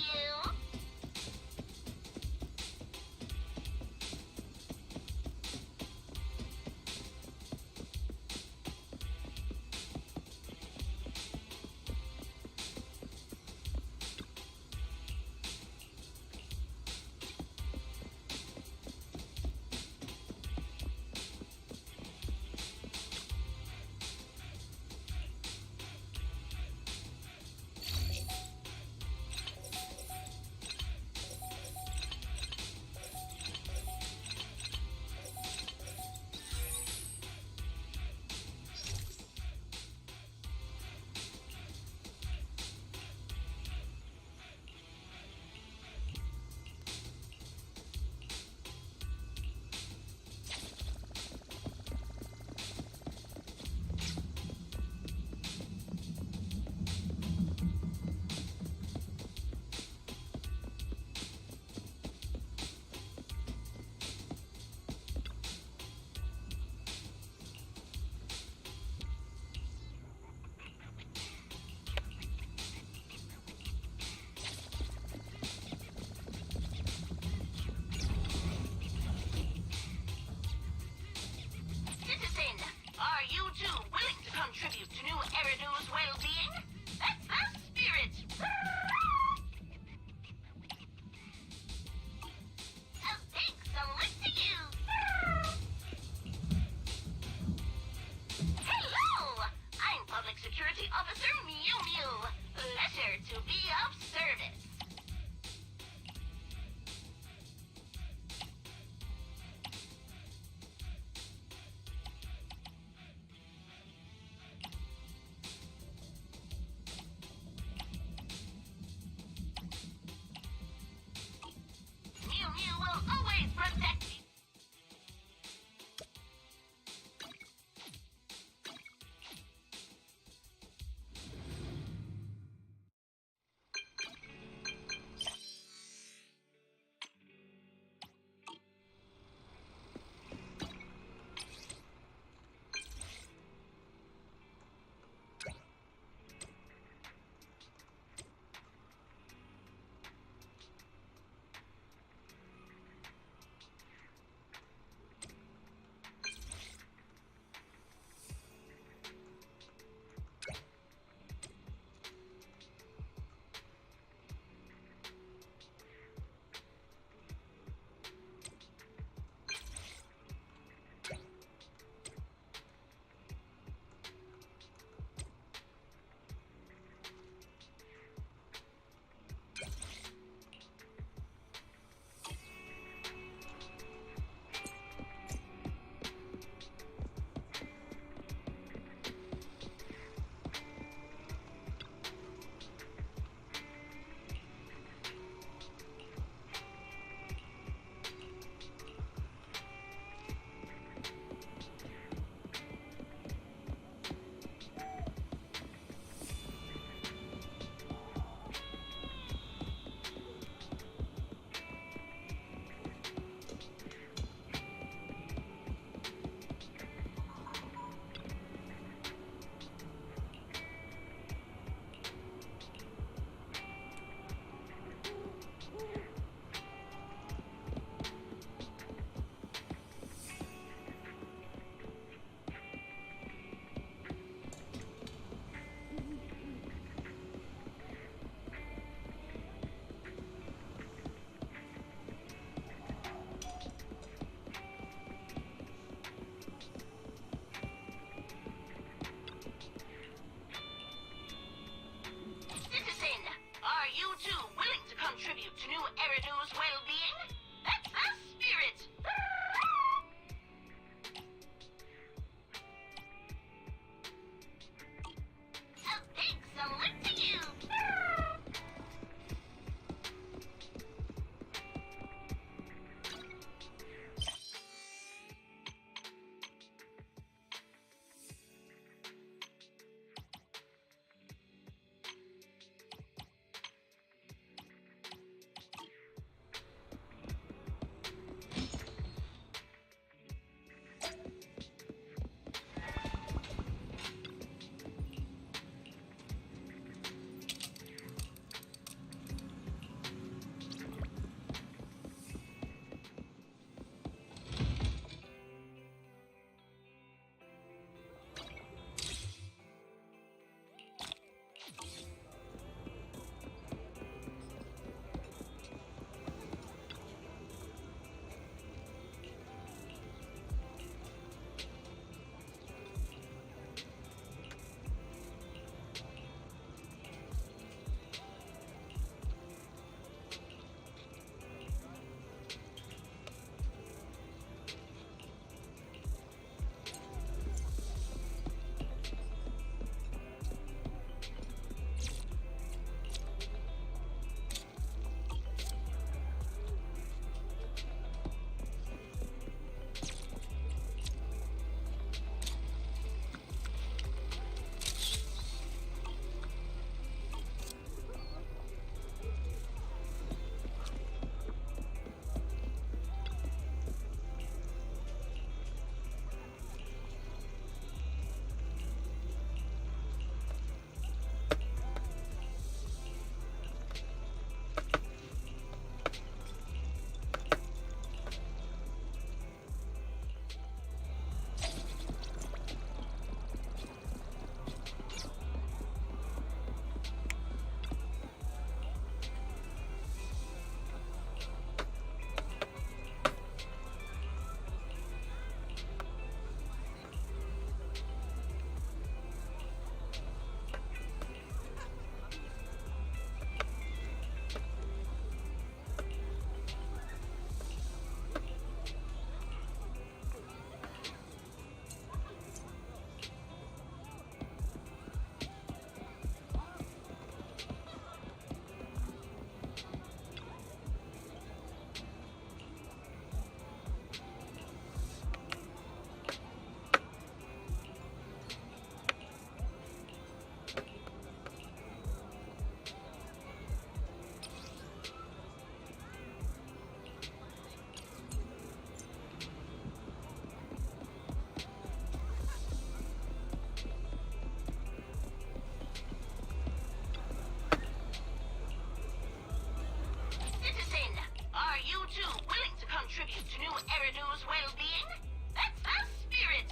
Eridu's well-being. That's the spirit.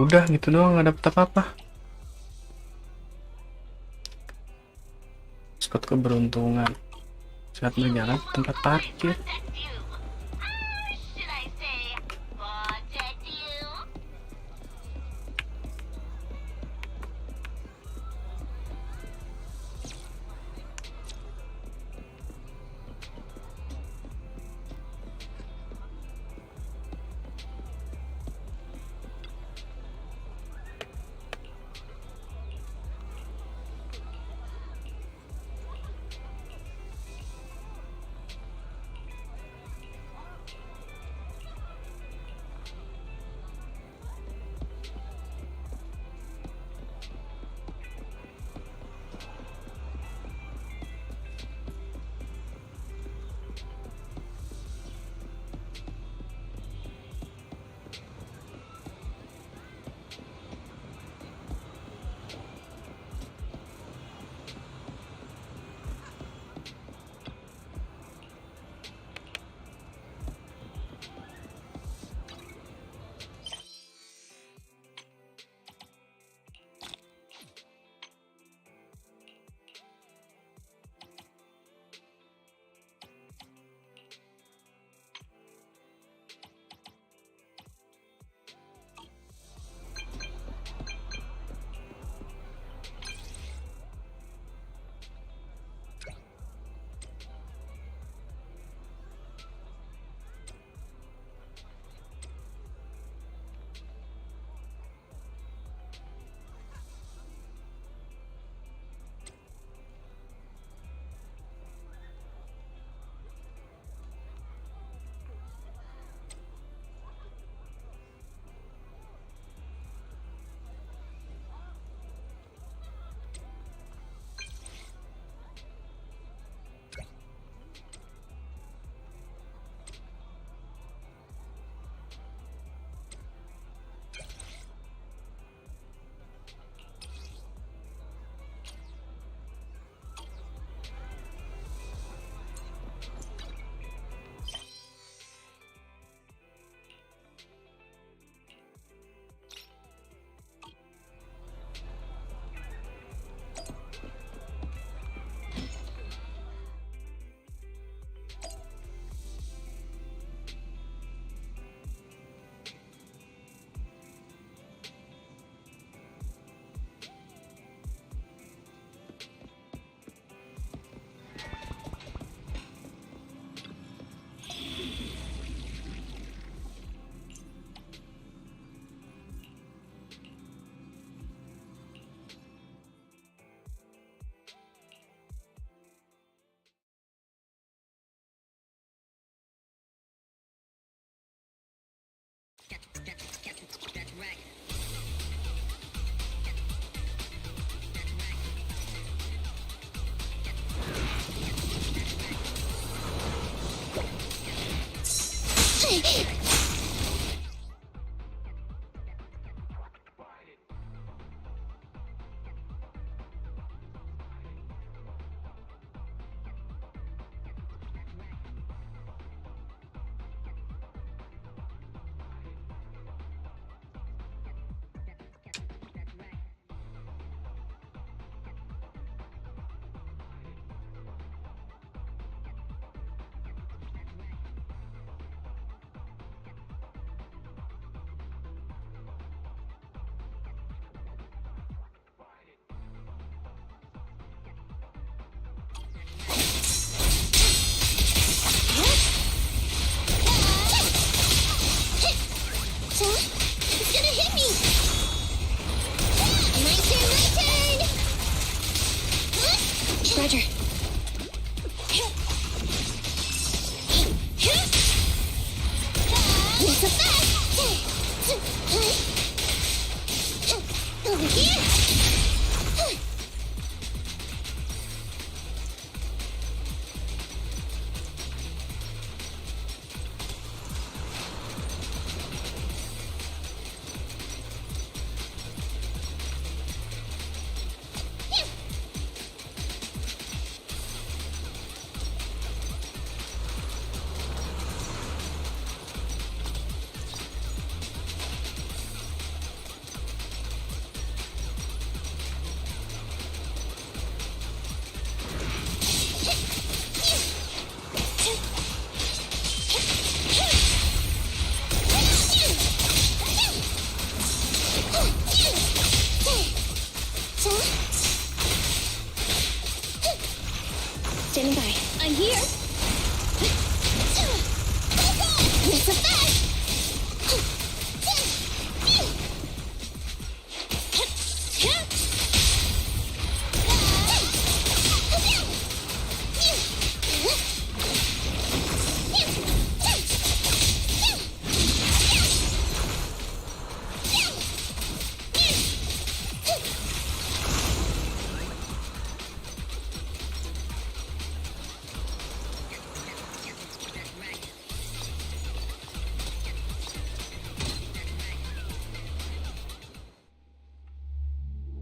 Udah gitu doang, nggak dapet apa-apa. Spot keberuntungan. Saat berjalan ke tempat parkir. Should I say, protect you?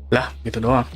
Lah, gitu doang.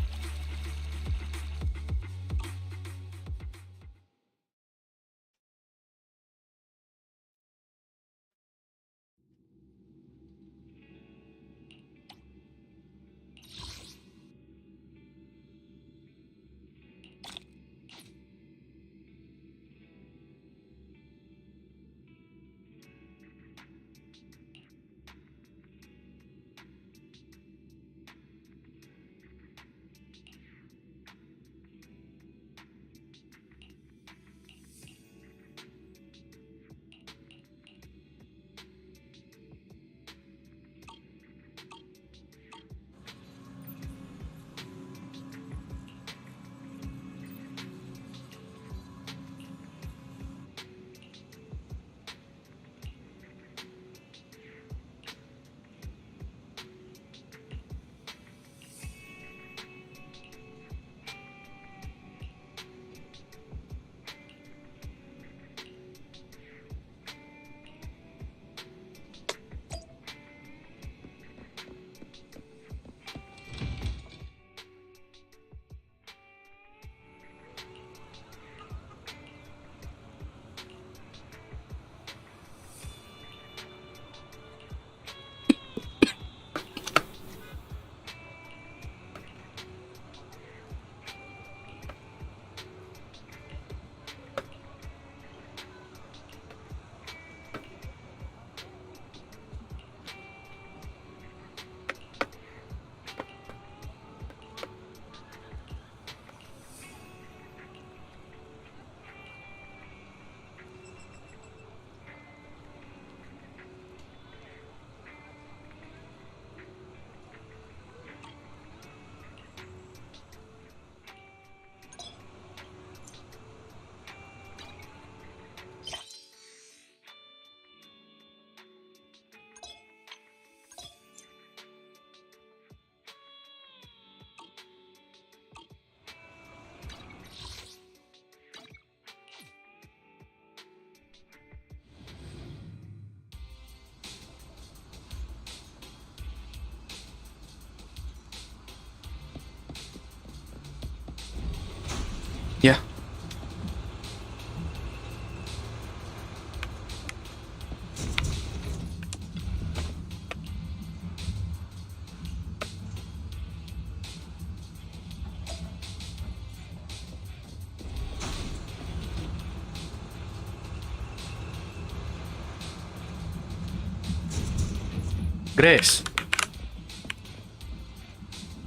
Ya. Grace.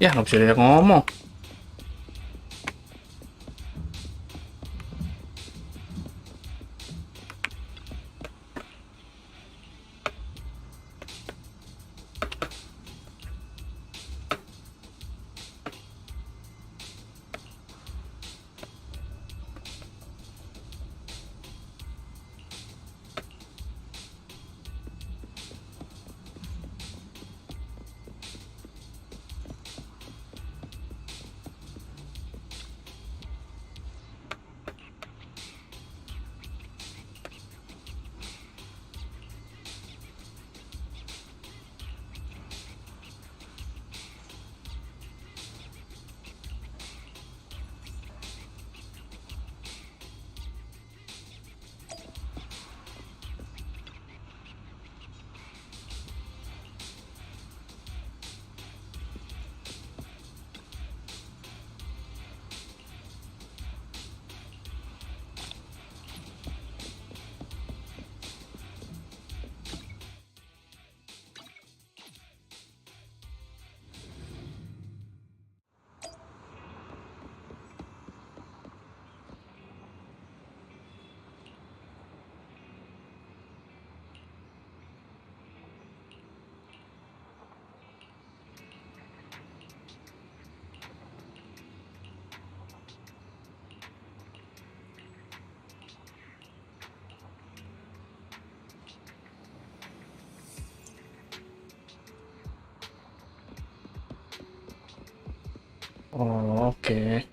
Ya, nggak bisa diajak ngomong. Oh, oke.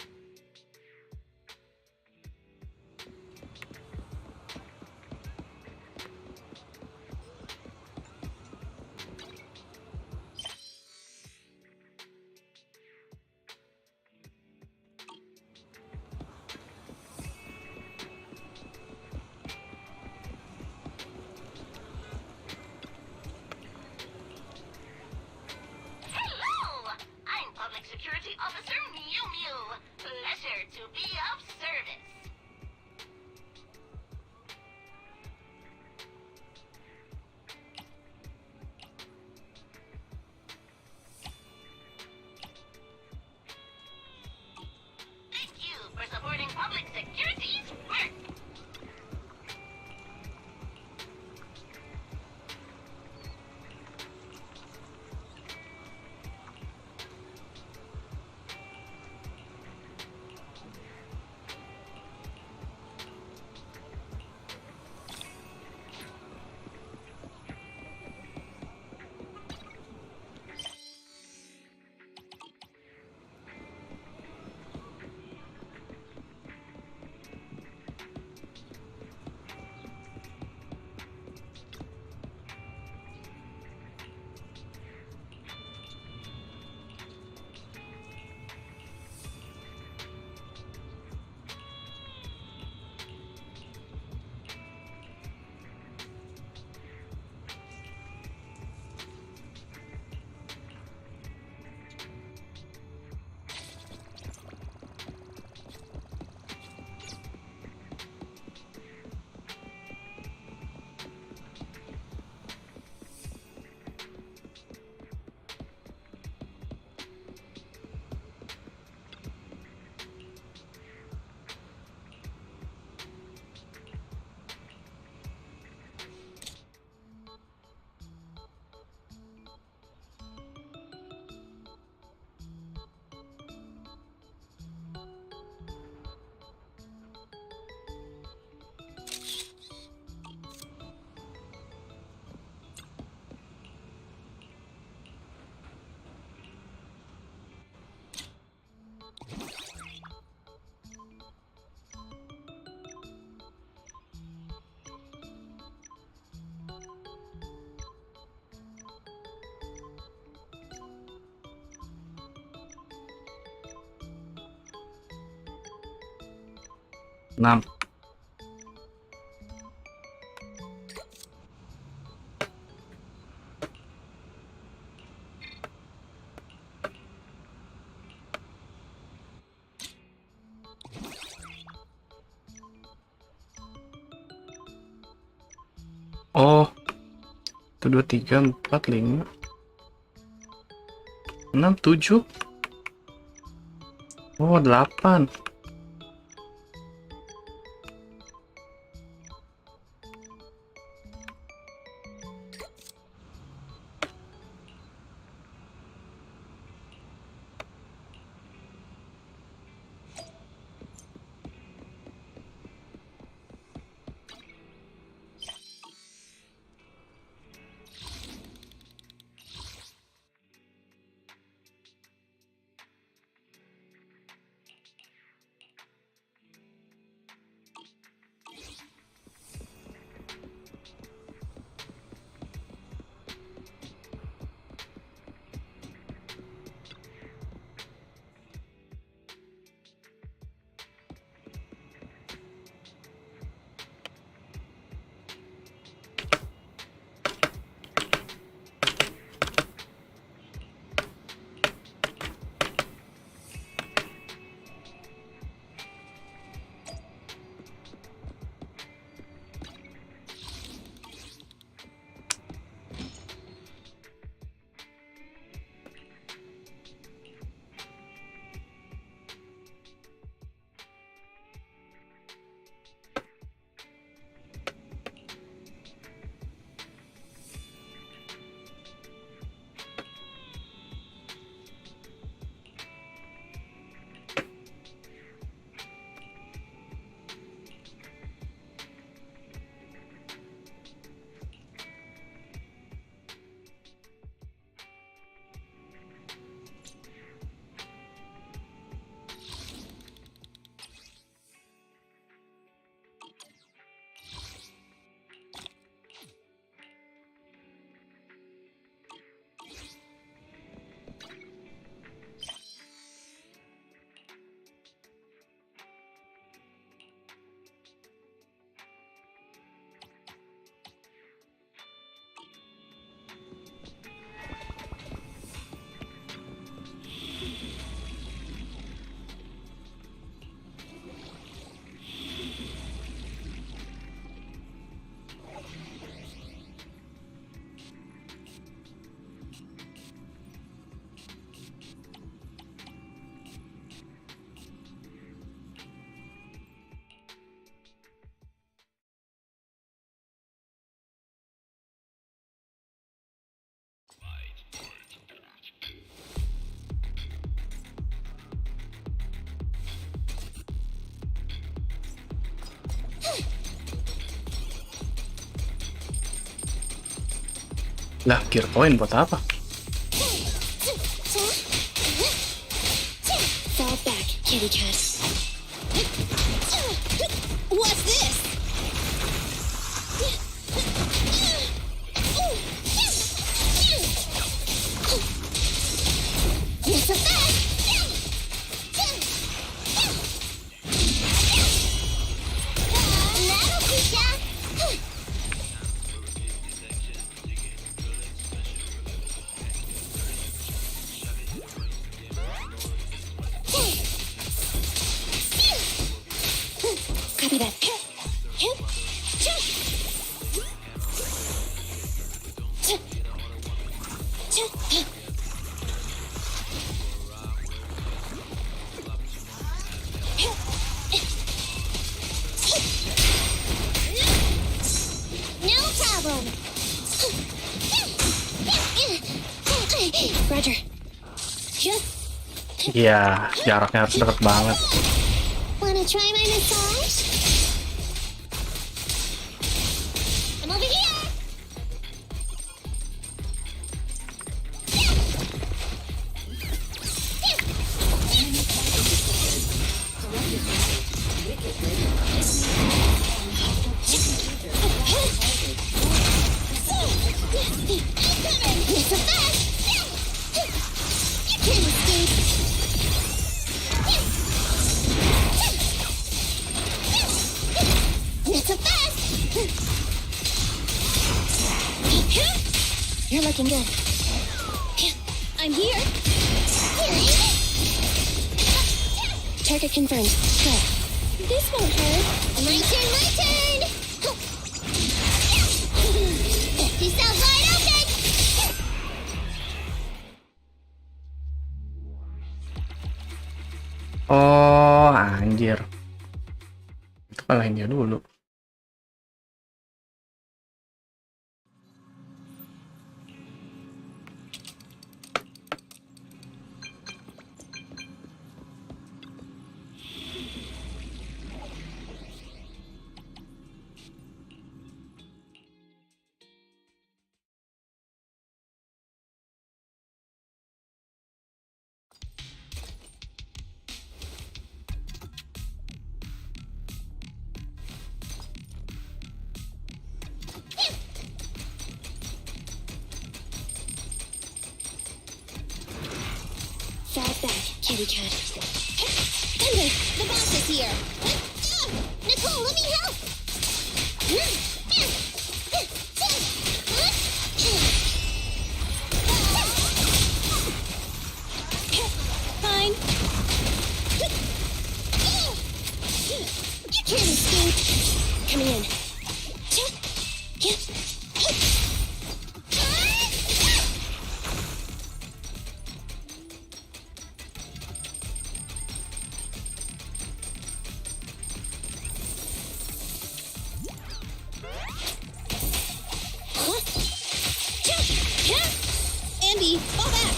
security's work. Enam. Oh, itu 2, 3, 4, 5, 6, 7. Oh, 8. Lah, gear point buat apa? Fall back, kitty cat. What's this? Not so fast! That'll teach ya! Copy that. No problem. Roger. Iya, jaraknya harus deket banget. Wanna try my massage? I'm over here. Not so fast. You can't escape. Not so fast! You're looking good. I'm here. Target confirmed. Go. This won't hurt. My turn, my turn! This sounds wide open! Oh, anjir. Itu kalahin dia dulu. Fall back, kitty cat. Thunder, the boss is here. Nicole, let me help. Fine. You can't escape. Coming in. Andy, fall back!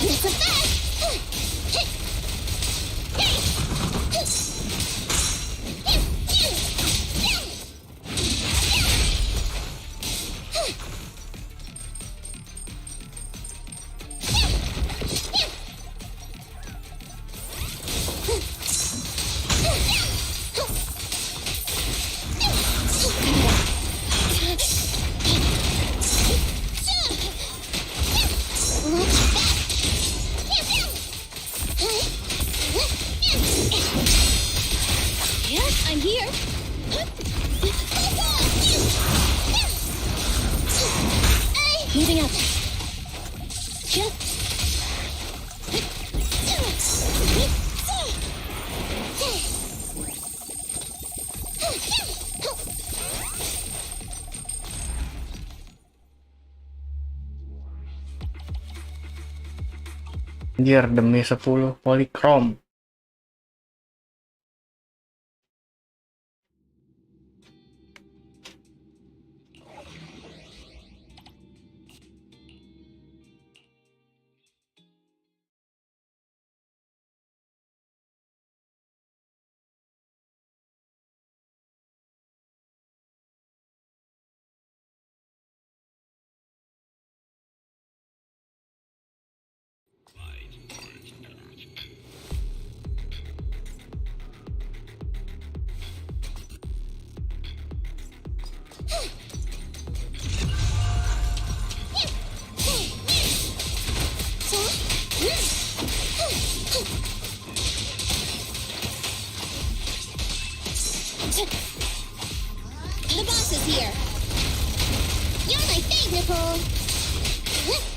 Not so fast! I'm here. Moving up. Anjir, demi 10 polikrom. The boss is here. You're my fave, Nicole.